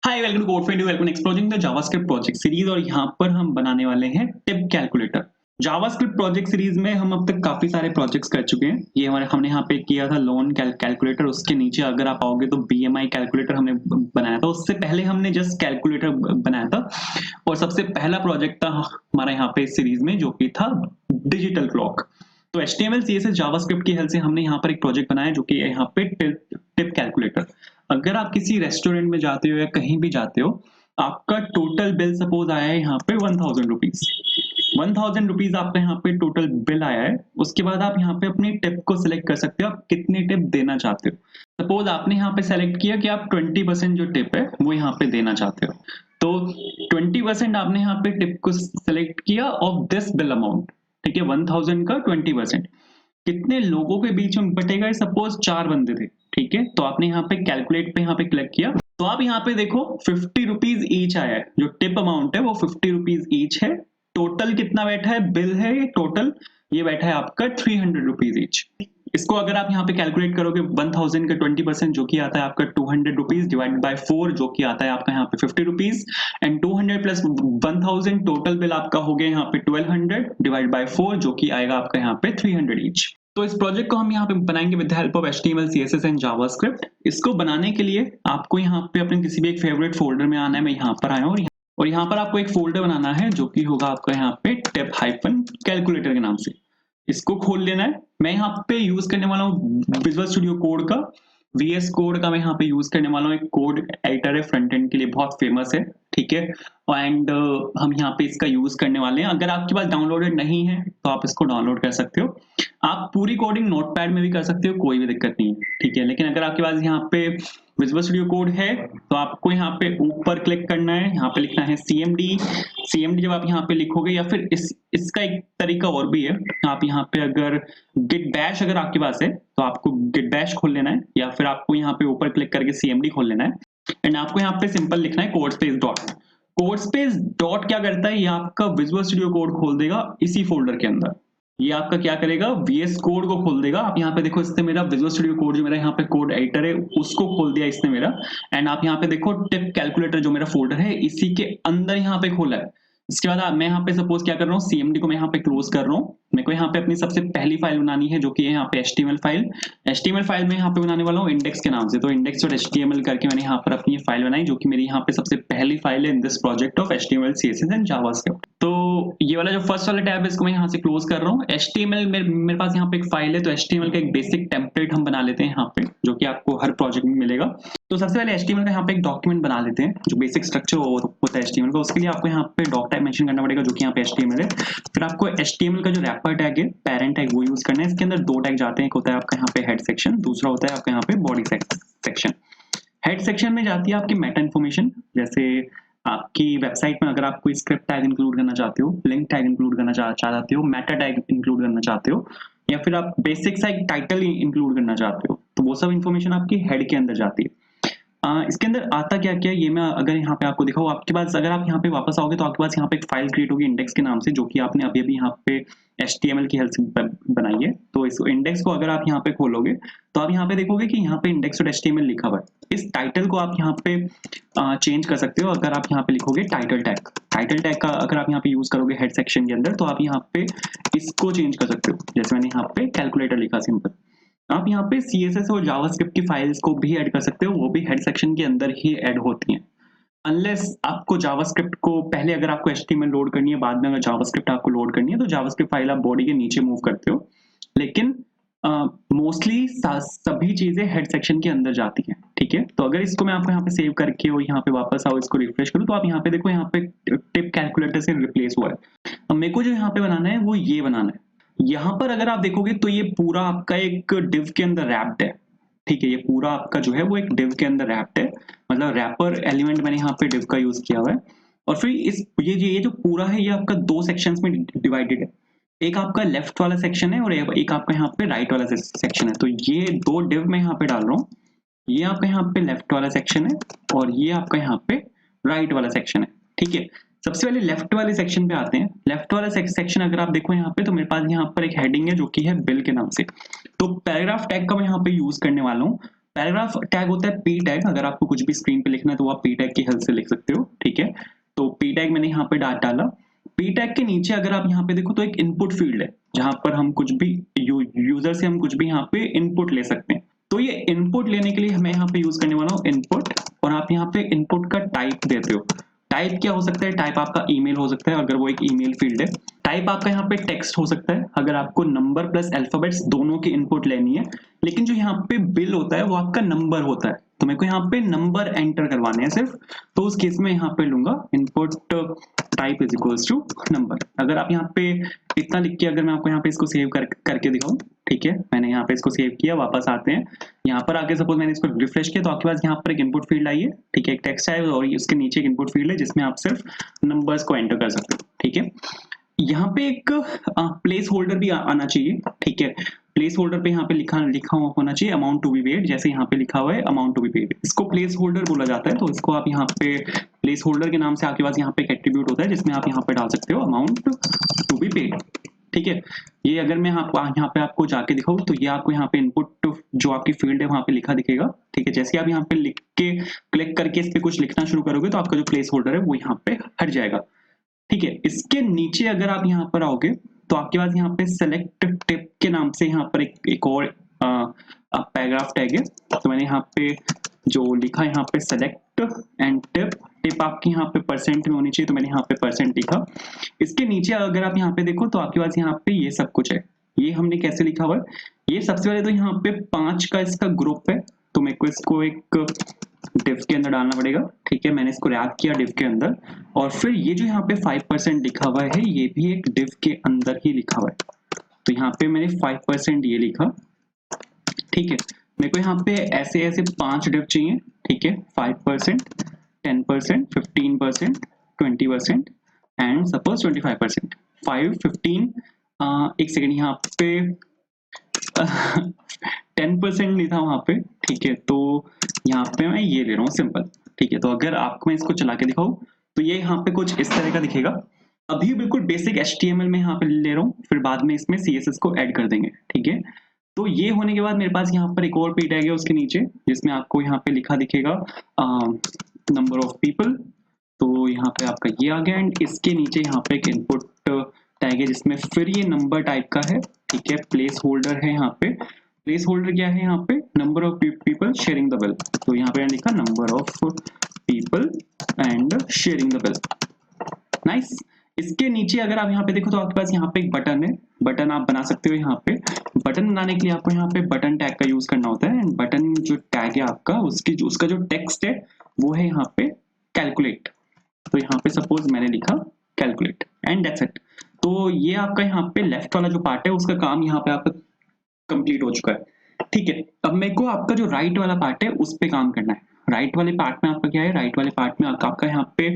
Hi welcome to code for welcome exploring the JavaScript project series और यहाँ पर हम बनाने वाले हैं tip calculator. JavaScript project series में हम अब तक काफी सारे प्रोजेक्ट्स कर चुके हैं। ये हमारे हमने यहाँ पे किया था लोन कैलकुलेटर। उसके नीचे अगर आप आओगे तो बीएमआई कैलकुलेटर हमने बनाया था। उससे पहले हमने जस्ट कैलकुलेटर बनाया था और सबसे पहला प्रोजेक्ट था हमारा यहाँ पे सीरीज में जो कि था डिजिटल क्लॉक। तो HTML CSS जावास्क्रिप्ट की हेल्प से हमने यहाँ पर एक प्रोजेक्ट बनाया जो कि यहाँ पे टिप कैलकुलेटर। अगर आप किसी रेस्टोरेंट में जाते हो या कहीं भी जाते हो, आपका टोटल बिल सपोज आया है यहाँ पे 1000 रुपीज। 1000 रुपीज आपका यहाँ पे टोटल बिल आया है। उसके बाद आप यहाँ पे अपनी टिप को सिलेक्ट कर सकते हो, आप कितनी टिप देना चाहते हो। सपोज आपने यहाँ पे सेलेक्ट किया कि आप 20% जो टिप है वो यहाँ पे देना चाहते हो। तो 20% आपने यहाँ पे टिप को सिलेक्ट किया ऑफ दिस बिल अमाउंट। ठीक है, 1000 का 20% कितने लोगों के बीच में बटेगा। सपोज 4 बंदे थे, ठीक है, तो आपने यहाँ पे कैलकुलेट पे यहाँ पे क्लिक किया तो आप यहाँ पे देखो 50 रुपीज ईच आया है। जो टिप अमाउंट है वो 50 रुपीज ईच है। टोटल कितना बैठा है बिल है ये टोटल, ये बैठा है आपका 300 रुपीज ईच। इसको अगर आप यहाँ पे कैलकुलेट करोगे 1000 का 20% जो कि आता है आपका 200 रुपीज डिवाइडेड बाय 4 जो कि आता है आपका यहाँ पे 50 rupees and 200 plus 1000 total bill आपका हो गया यहाँ पे 1200 डिवाइड बाय 4 जो कि आएगा आपका यहाँ पे 300 ईच। तो इस प्रोजेक्ट को हम यहाँ पे बनाएंगे with the help of HTML CSS and JavaScript. इसको बनाने के लिए आपको यहाँ पे अपने किसी भी एक फेवरेट फोल्डर में आना है। मैं यहाँ पर आया हूँ और यहाँ पर आपको एक फोल्डर बनाना है जो कि होगा आपका यहाँ पे टिप हाइफन कैलकुलेटर के नाम से। इसको खोल लेना है। मैं यहाँ पे यूज करने वाला हूँ विजुअल स्टूडियो कोड का, VS कोड का मैं यहाँ पे यूज करने वाला हूँ। एक कोड एडिटर है फ्रंट एंड के लिए, बहुत फेमस है, ठीक है। एंड हम यहाँ पे इसका यूज करने वाले हैं। अगर आपके पास डाउनलोडेड नहीं है तो आप इसको डाउनलोड कर सकते हो। आप पूरी कोडिंग नोटपैड में भी कर सकते हो, कोई भी दिक्कत नहीं है, ठीक है। लेकिन अगर आपके पास यहाँ पे विजुअल स्टूडियो कोड है तो आपको यहाँ पे ऊपर क्लिक करना है, यहाँ पे लिखना है CMD जब आप यहाँ पे लिखोगे या फिर इसका एक तरीका और भी है। आप यहाँ पे अगर गिट बैश अगर आपके पास है तो आपको गिट बैश खोल लेना है या फिर आपको यहाँ पे ऊपर क्लिक करके CMD खोल लेना है एंड आपको यहाँ पे सिंपल लिखना है कोड स्पेस डॉट क्या करता है, ये आपका विजुअल स्टूडियो कोड खोल देगा इसी फोल्डर के अंदर। ये आपका क्या करेगा, VS कोड को खोल देगा। आप यहाँ पे देखो इसने मेरा विजुअल स्टूडियो कोड जो मेरा यहाँ पे कोड एडिटर है उसको खोल दिया इसने मेरा। एंड आप यहाँ पे देखो टिप कैलकुलेटर जो मेरा फोल्डर है इसी के अंदर यहाँ पे खोला है। इसके बाद मैं यहाँ पे सपोज क्या कर रहा हूँ, CMD को मैं यहाँ पे क्लोज कर रहा हूँ। मेरे को यहाँ पे अपनी सबसे पहली फाइल बनानी है जो कि है यहाँ पे HTML फाइल में यहाँ पे बनाने वाला हूँ इंडेक्स के नाम से। तो index.html करके मैंने यहाँ पर अपनी फाइल बनाई जो कि मेरी यहाँ पे सबसे पहली फाइल है in this project of HTML CSS and JavaScript. तो ये वाला जो फर्स्ट वाला टैब है इसको मैं यहाँ से क्लोज कर रहा हूँ। HTML मेरे पास यहाँ पे एक फाइल है तो HTML का एक बेसिक टेम्पलेट हम बना लेते हैं यहाँ पे जो कि आपको हर प्रोजेक्ट में मिलेगा। तो सबसे पहले HTML का यहाँ पे एक डॉक्यूमेंट बना लेते हैं जो बेसिक स्ट्रक्चर होता है HTML का। उसके लिए आपको यहाँ पे डॉक टैग मेंशन करना पड़ेगा जो कि यहाँ पे HTML है। फिर आपको HTML का जो रैपर टैग है पेरेंट टैग वो यूज करना है। इसके अंदर दो टैग जाते हैं, एक होता है आपका यहाँ पे हेड सेक्शन, दूसरा होता है आपका यहाँ पे बॉडी सेक्शन। हेड सेक्शन में जाती है आपकी मेटा इन्फॉर्मेशन, जैसे आपकी वेबसाइट में अगर आप कोई स्क्रिप्ट टैग इंक्लूड करना चाहते हो, लिंक टैग इंक्लूड करना चाहते हो, मेटा टैग इंक्लूड करना चाहते हो या फिर आप बेसिक सा एक टाइटल इंक्लूड करना चाहते हो तो वो सब इन्फॉर्मेशन आपकी हेड के अंदर जाती है। इसके अंदर आता क्या क्या ये मैं अगर यहाँ पे आपको दिखाऊं, आपके पास अगर आप यहाँ पे वापस आओगे तो आपके पास यहाँ पे एक फाइल क्रिएट होगी इंडेक्स के नाम से जो कि आपने अभी अभी यहाँ पे HTML की हेल्प से बनाई है। तो इस इंडेक्स को अगर आप यहाँ पे खोलोगे तो आप यहाँ पे देखोगे कि यहाँ पे index.html लिखा हुआ है। इस टाइटल को आप यहाँ पे चेंज कर सकते हो। अगर आप यहाँ पे लिखोगे टाइटल टैग का अगर आप यहाँ पे यूज करोगे हेड सेक्शन के अंदर तो आप यहाँ पे इसको चेंज कर सकते हो। जैसे मैंने यहाँ पे कैलकुलेटर लिखा सिंपल, आप यहाँ पे CSS और जावास्क्रिप्ट की फाइल्स को भी ऐड कर सकते हो, वो भी हेड सेक्शन के अंदर ही ऐड होती हैं। अनलेस आपको जावास्क्रिप्ट को पहले अगर आपको HTML लोड करनी है, बाद में अगर जावास्क्रिप्ट आपको लोड करनी है तो जावास्क्रिप्ट फाइल आप बॉडी के नीचे मूव करते हो। लेकिन मोस्टली सभी चीजें हेड सेक्शन के अंदर जाती हैं, ठीक है। तो अगर इसको मैं आपको यहाँ पे सेव करके और यहाँ पे वापस आओ इसको रिफ्रेश करूँ तो आप यहाँ पे देखो यहाँ पे टिप कैलकुलेटर से रिप्लेस हुआ है। अब मेरे को जो यहाँ पे बनाना है वो ये बनाना है। यहाँ पर अगर आप देखोगे तो ये पूरा आपका एक डिव के अंदर रैप्ड है, ठीक है। ये पूरा आपका जो है वो एक डिव के अंदर रैप्ड है, मतलब रैपर एलिमेंट मैंने यहाँ पे डिव का यूज किया हुआ है। और फिर ये जो पूरा है ये आपका दो सेक्शंस में डिवाइडेड है। एक आपका लेफ्ट वाला सेक्शन है और एक आपका यहाँ पे राइट वाला सेक्शन है। तो ये दो डिव मैं यहाँ पे डाल रहा हूँ, ये आपका यहाँ पे लेफ्ट वाला सेक्शन है और ये आपका यहाँ पे राइट वाला सेक्शन है, ठीक है। सबसे पहले लेफ्ट वाले सेक्शन पे आते हैं। लेफ्ट वाला सेक्शन अगर आप देखो यहाँ पे तो मेरे पास यहाँ पर एक हेडिंग है जो कि है बिल के नाम से। तो पैराग्राफ टैग का मैं यहाँ पे यूज करने वाला हूँ। पैराग्राफ टैग होता है पी टैग। अगर आपको कुछ भी स्क्रीन पे लिखना है तो आप पी टैग की हेल्प से लिख सकते हो, ठीक है। तो पी टैग मैंने यहाँ पे डाला। पी टैग के नीचे अगर आप यहाँ पे देखो तो एक इनपुट फील्ड है, जहां पर हम कुछ भी यूजर से हम कुछ भी यहाँ पे इनपुट ले सकते हैं। तो ये इनपुट लेने के लिए मैं यहाँ पे यूज करने वाला हूँ इनपुट, और आप यहाँ पे इनपुट का टाइप देते हो। टाइप क्या हो सकता है? टाइप आपका ईमेल हो सकता है अगर वो एक ईमेल फील्ड है। टाइप आपका यहाँ पे टेक्स्ट हो सकता है अगर आपको नंबर प्लस अल्फाबेट्स दोनों की इनपुट लेनी है। लेकिन जो यहाँ पे बिल होता है वो आपका नंबर होता है, तो मेरे को यहाँ पे नंबर एंटर करवाने हैं सिर्फ। तो उस केस में यहाँ पे लूंगा input type is equals to number. अगर आप यहाँ पे इतना लिख के, अगर मैं आपको यहाँ पे इसको सेव करके दिखाऊं, ठीक है, मैंने यहाँ पे इसको सेव किया, वापस आते हैं यहाँ पर आके, सपोज मैंने इसको रिफ्रेश किया तो आपके पास यहाँ पर एक इनपुट फील्ड आई है, ठीक है, एक टेक्स्ट है और उसके नीचे एक इनपुट फील्ड है जिसमें आप सिर्फ नंबर्स को एंटर कर सकते हो, ठीक है। यहाँ पे एक प्लेस होल्डर भी आना चाहिए, ठीक है। प्लेस होल्डर पे यहाँ पे लिखा होना चाहिए अमाउंट टू बी पेड, जैसे यहाँ पे लिखा हुआ है अमाउंट टू बी पेड, इसको प्लेस होल्डर बोला जाता है। तो इसको आप यहाँ पे प्लेस होल्डर के नाम से आपके पास यहाँ पे एक एट्रीब्यूट होता है जिसमें आप यहाँ पे डाल सकते हो अमाउंट टू बी पेड, ठीक है। ये अगर मैं यहाँ पे आपको जाके दिखाऊं तो ये आपको यहाँ पे इनपुट जो आपकी फील्ड है वहां पे लिखा दिखेगा, ठीक है। जैसे आप यहाँ पे लिख के क्लिक करके इस पे कुछ लिखना शुरू करोगे तो आपका जो प्लेस होल्डर है वो यहाँ पे हट जाएगा, ठीक है। इसके नीचे अगर आप यहाँ पर आओगे तो आपके पास यहाँ पे सेलेक्ट टिप के नाम से यहाँ पर एक और पैराग्राफ टैग है। तो मैंने यहाँ पे जो लिखा यहाँ पे सेलेक्ट एंड टिप, टिप आपकी यहाँ पे परसेंट में होनी चाहिए तो मैंने यहाँ पे परसेंट लिखा। इसके नीचे अगर आप यहाँ पे देखो तो आपके पास यहाँ पे ये सब कुछ है। ये हमने कैसे लिखा हुआ है? ये सबसे पहले तो यहाँ पे 5 का इसका ग्रुप है, तो मेरे को इसको एक डिव के अंदर डालना पड़ेगा, ठीक है। मैंने इसको रैप किया डिव के अंदर, और फिर ये जो यहाँ पे 5% लिखा हुआ है ये भी एक डिव के अंदर ही लिखा हुआ है। तो यहाँ पे मैंने 5% ये लिखा, ठीक है। मेरे को यहाँ पे ऐसे ऐसे 5 डिव चाहिए, ठीक है। 5%, 10%, 15%, 20% एंड सपोज 25%। 5, 15, एक सेकेंड, यहाँ पे 10% नहीं था वहां पे, ठीक है। तो यहाँ पे मैं ये ले रहा हूँ सिंपल, ठीक है। तो अगर आपको मैं इसको चला के दिखाऊं तो ये यहाँ पे कुछ इस तरह का दिखेगा। अभी बिल्कुल बेसिक HTML में यहाँ पे ले रहा हूँ, फिर बाद में इसमें CSS को ऐड कर देंगे, ठीक है। तो ये होने के बाद मेरे पास यहाँ पर एक और पी टैग है उसके नीचे, जिसमें आपको यहाँ पे लिखा दिखेगा नंबर ऑफ पीपल। तो यहाँ पे आपका ये आ गया, एंड इसके नीचे यहाँ पे एक इनपुट टैग है जिसमें फिर ये नंबर टाइप का है, ठीक है। प्लेस होल्डर है यहाँ पे, प्लेस होल्डर क्या है यहाँ पे? Number of people sharing the bill. तो यहाँ पे मैंने लिखा number of people and sharing the bill, nice. इसके नीचे अगर आप यहाँ पे देखो तो आपके पास यहाँ पे एक बटन है, बटन आप बना सकते हो। यहाँ पे बटन बनाने के लिए आपको यहाँ पे बटन टैग का यूज करना होता है, एंड बटन जो टैग है आपका उसका जो टेक्स्ट है वो है यहाँ पे कैलकुलेट। तो यहाँ पे सपोज मैंने लिखा कैलकुलेट एंड दैट्स इट। तो ये आपका यहाँ पे लेफ्ट वाला जो पार्ट है उसका काम यहाँ पे आपका कंप्लीट हो चुका है, ठीक है। अब मेरे को आपका जो राइट वाला पार्ट है उस पे काम करना है। राइट वाले पार्ट में आपका क्या है? राइट वाले पार्ट में आपका यहाँ पे,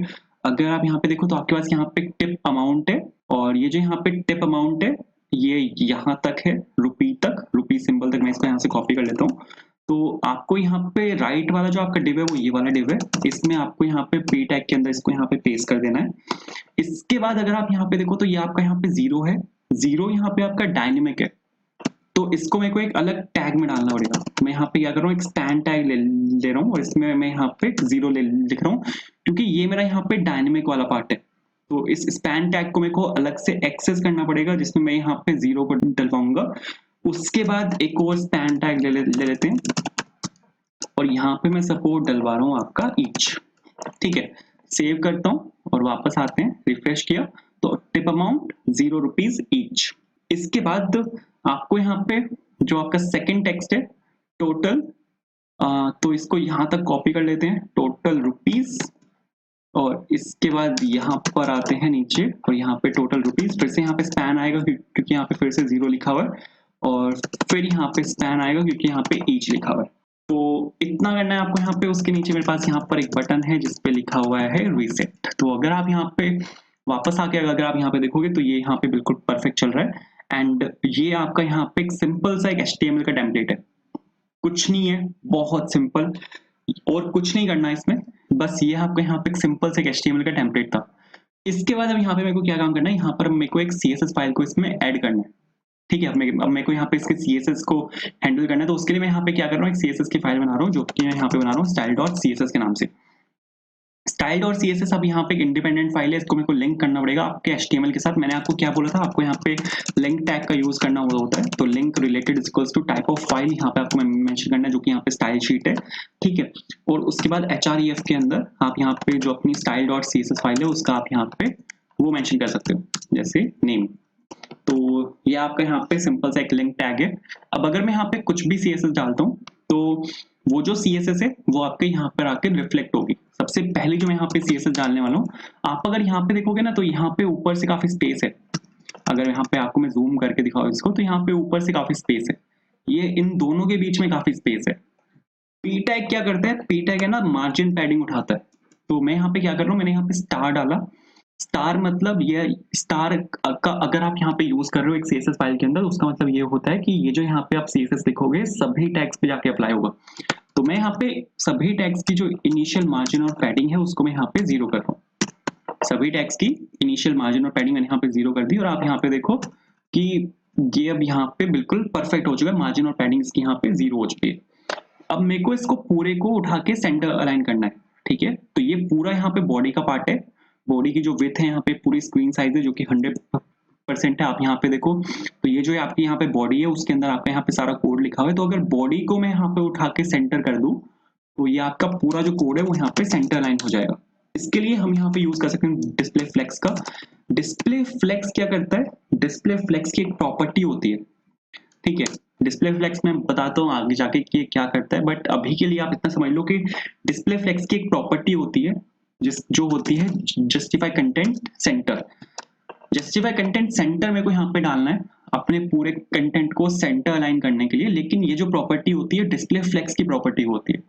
अगर आप यहाँ पे देखो तो आपके पास यहाँ पे टिप अमाउंट है, और ये जो यहाँ पे टिप अमाउंट है ये यहाँ तक है, रुपी तक, रुपी सिंबल तक। मैं इसको यहाँ से कॉपी कर लेता हूँ। तो आपको यहाँ पे राइट वाला जो आपका डिव है वो ये वाला डिव है, इसमें आपको यहाँ पे पी टैग के अंदर इसको यहाँ पे पेस्ट कर देना है। इसके बाद अगर आप यहाँ पे देखो तो ये आपका यहाँ पे 0 है, 0 यहाँ पे आपका डायनेमिक है, तो इसको मेरे को एक अलग टैग में डालना पड़ेगा। मैं यहाँ पे क्या कर रहा हूँ, एक स्पैन टैग ले रहा हूँ, और इसमें मैं यहाँ पे 0 लिख रहा हूँ क्योंकि ये मेरा यहाँ पे डायनेमिक वाला पार्ट है। तो इस स्पैन टैग को मेरे को अलग से एक्सेस करना पड़ेगा, जिसमें मैं यहाँ पे 0 को डलवाऊंगा। उसके बाद एक और स्पैन टैग ले लेते हैं, और यहाँ पे मैं सपोर्ट डलवा रहा हूँ आपका ईच, ठीक है। सेव करता हूँ और वापस आते हैं, रिफ्रेश किया तो टिप अमाउंट 0 रुपीज ईच। इसके बाद आपको यहाँ पे जो आपका सेकंड टेक्स्ट है टोटल, तो इसको यहाँ तक कॉपी कर लेते हैं, टोटल रुपीज, और इसके बाद यहाँ पर आते हैं नीचे और यहाँ पे टोटल रुपीज। फिर से यहाँ पे स्पैन आएगा क्योंकि यहाँ पे फिर से 0 लिखा हुआ है, और फिर यहाँ पे स्पैन आएगा क्योंकि यहाँ पे ईच लिखा हुआ है। तो इतना करना है आपको यहाँ पे। उसके नीचे मेरे पास यहाँ पर एक बटन है जिसपे लिखा हुआ है रीसेट। तो अगर आप यहाँ पे वापस आके अगर आप यहाँ पे देखोगे तो ये यहाँ पे बिल्कुल परफेक्ट चल रहा है, एंड ये आपका यहाँ पे एक सिंपल सा एक HTML का टेम्पलेट है, कुछ नहीं है, बहुत सिंपल, और कुछ नहीं करना है इसमें, बस ये आपका यहाँ पे एक सिंपल से HTML का टेम्पलेट था। इसके बाद अब यहाँ पे मेरे को क्या काम करना है, यहाँ पर मेरे को एक CSS फाइल को इसमें ऐड करना है। ठीक है, अब मेरे को यहाँ पे इसके CSS को हैंडल करना है, तो उसके लिए मैं यहाँ पे क्या कर रहा हूँ, एक CSS की फाइल बना रहा हूँ, जो कि मैं यहाँ पे बना रहा हूँ style.css के नाम से। स्टाइल और CSS अब यहाँ पे एक इंडिपेंडेंट फाइल है, इसको मेरे को लिंक करना पड़ेगा आपके HTML के साथ। मैंने आपको क्या बोला था, आपको यहाँ पे लिंक टैग का यूज करना होता है, तो link related equals to type of file यहाँ पे आपको मेंशन करना है, जो कि यहाँ पे स्टाइल शीट है, ठीक है। और उसके बाद href के अंदर आप यहाँ पे जो अपनी style.css फाइल है उसका आप यहाँ पे वो मेंशन कर सकते हो, जैसे नेम। तो ये आपका यहाँ पे सिंपल सा एक लिंक टैग है। अब अगर मैं यहाँ पे कुछ भी CSS डालता हूँ तो वो जो CSS है वो आपके यहाँ पर आके रिफ्लेक्ट होगी। सबसे पहले जो मैं यहाँ पे CSS डालने वाला हूँ, आप अगर यहाँ पे देखोगे ना तो यहाँ पे ऊपर से काफी स्पेस है। अगर यहाँ पे आपको मैं जूम करके दिखाऊँ इसको, तो यहाँ पे ऊपर से काफी स्पेस है, ये इन दोनों के बीच में काफी स्पेस है। पी टैग क्या करता है, पी टैग है ना मार्जिन पैडिंग उठाता है। तो मैं यहाँ पे क्या कर रहा हूँ, मैंने यहाँ पे स्टार डाला। स्टार मतलब ये स्टार का अगर आप यहाँ पे यूज कर रहे हो एक CSS फाइल के अंदर, उसका मतलब ये होता है कि ये जो यहाँ पे आप CSS लिखोगे सभी टैग्स पे जाके अप्लाई होगा। तो मैं यहाँ पे सभी टैग्स की जो इनिशियल मार्जिन और पैडिंग है उसको मैं यहाँ पे 0 कर रहा हूँ। सभी टैग्स की इनिशियल मार्जिन और पैडिंग मैंने यहाँ पे 0 कर दी, और आप यहाँ पे देखो कि ये अब यहाँ पे बिल्कुल परफेक्ट हो चुका है, मार्जिन और पैडिंग इसकी यहाँ पे 0 हो चुकी है। अब मेरे को इसको पूरे को उठा के सेंटर अलाइन करना है, ठीक है। तो ये पूरा यहाँ पे बॉडी का पार्ट है, बॉडी की जो विड्थ है यहाँ पे पूरी स्क्रीन साइज है जो कि 100% है। आप यहाँ पे देखो तो ये जो है आपकी यहाँ पे बॉडी है, उसके अंदर आपका यहाँ पे सारा कोड लिखा हुआ है। तो अगर बॉडी को मैं यहाँ पे उठा के सेंटर कर दूं तो ये आपका पूरा जो कोड है वो यहाँ पे सेंटर लाइन हो जाएगा। इसके लिए हम यहाँ पे यूज कर सकते हैं डिस्प्ले फ्लेक्स का। डिस्प्ले फ्लेक्स क्या करता है, डिस्प्ले फ्लेक्स की एक प्रॉपर्टी होती है, ठीक है। डिस्प्ले फ्लेक्स में बताता हूँ आगे जाके कि क्या करता है, बट अभी के लिए आप इतना समझ लो कि डिस्प्ले फ्लेक्स की एक प्रॉपर्टी होती है जो होती है justify content centre. Justify content centre मेरे को यहाँ पे डालना है अपने पूरे कंटेंट को सेंटर अलाइन करने के लिए, लेकिन ये जो प्रॉपर्टी होती है डिस्प्ले फ्लेक्स की प्रॉपर्टी होती है।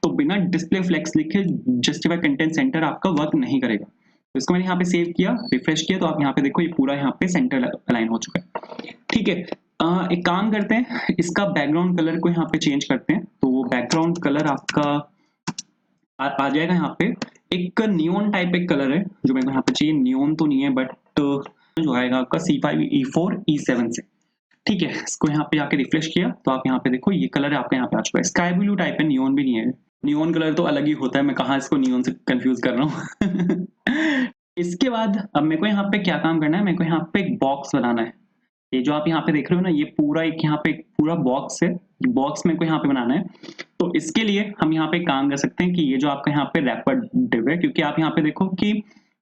तो बिना डिस्प्ले फ्लेक्स लिखे जस्टिफाई कंटेंट सेंटर आपका वर्क नहीं करेगा। तो इसको मैंने यहाँ पे सेव किया, रिफ्रेश किया, तो आप यहाँ पे देखो ये पूरा यहाँ पे सेंटर अलाइन हो चुका है, ठीक है। एक काम करते हैं, इसका बैकग्राउंड कलर को यहाँ पे चेंज करते हैं। तो वो बैकग्राउंड कलर आपका आ जाएगा यहाँ पे एक नियोन टाइप एक कलर है जो मेरे को यहाँ पे चाहिए। नियोन तो नहीं है बट जो आएगा आपका C5E4E7 से, ठीक है। इसको यहाँ पे जाके रिफ्रेश किया तो आप यहाँ पे देखो ये कलर आपका यहाँ पे आ चुका है। स्काई ब्लू टाइप है, नियोन भी नहीं है। नियोन कलर तो अलग ही होता है, मैं कहाँ इसको नियोन से कंफ्यूज कर रहा हूँ। इसके बाद अब मेरे को यहाँ पे क्या काम करना है, मेरे को यहाँ पे एक बॉक्स बनाना है। ये जो आप यहाँ पे देख रहे हो ना, ये पूरा एक यहाँ पे पूरा बॉक्स है, बॉक्स मेरे को यहाँ पे बनाना है। तो इसके लिए हम यहाँ पे काम कर सकते हैं कि ये जो आपका यहाँ पे रैपर डिव है, क्योंकि आप यहाँ पे देखो कि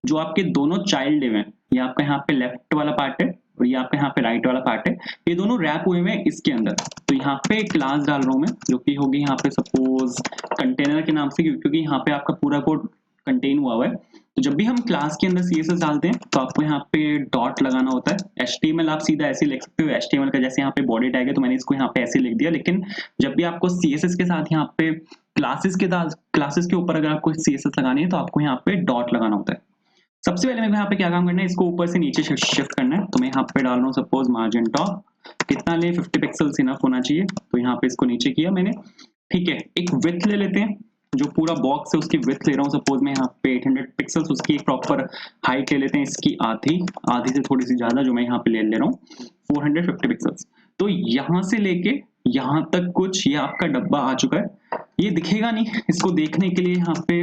जो आपके दोनों चाइल्ड डिव है, ये आपका यहाँ पे लेफ्ट वाला पार्ट है और ये आपका यहाँ पे राइट वाला पार्ट है, ये दोनों रैप हुए हैं इसके अंदर। तो यहाँ पे क्लास डाल रहा हूँ मैं, जो कि होगी यहाँ पे सपोज कंटेनर के नाम से, क्योंकि यहाँ पे आपका पूरा कोड कंटेन हुआ है। तो जब भी हम क्लास के अंदर CSS डालते हैं तो आपको यहाँ पे डॉट लगाना होता है। HTML आप सीधा ऐसे लिख सकते हो, HTML का जैसे यहाँ पे बॉडी टैग है तो मैंने इसको यहाँ पे ऐसे लिख दिया, लेकिन जब भी आपको CSS के साथ यहाँ पे क्लासेस के ऊपर अगर आपको CSS लगानी है तो आपको यहाँ पे डॉट लगाना होता है। सबसे पहले मेरे को यहाँ पे क्या काम करना है, इसको ऊपर से नीचे शिफ्ट करना है। तो मैं यहाँ पे डाल रहा हूँ सपोज मार्जिन टॉप कितना ले, 50 पिक्सल्स इनफ होना चाहिए। तो यहाँ पे इसको नीचे किया मैंने, ठीक है। एक विड्थ ले लेते हैं, जो पूरा बॉक्स है उसकी विड्थ ले रहा हूँ सपोज मैं यहाँ पे 800 पिक्सल्स, उसकी एक प्रॉपर हाइट ले लेते हैं, इसकी आधी से थोड़ी सी ज्यादा, जो मैं यहाँ पे ले रहा हूँ 450 पिक्सल्स। तो यहाँ से लेके यहाँ तक कुछ ये आपका डब्बा आ चुका है। ये दिखेगा नहीं, इसको देखने के लिए यहाँ पे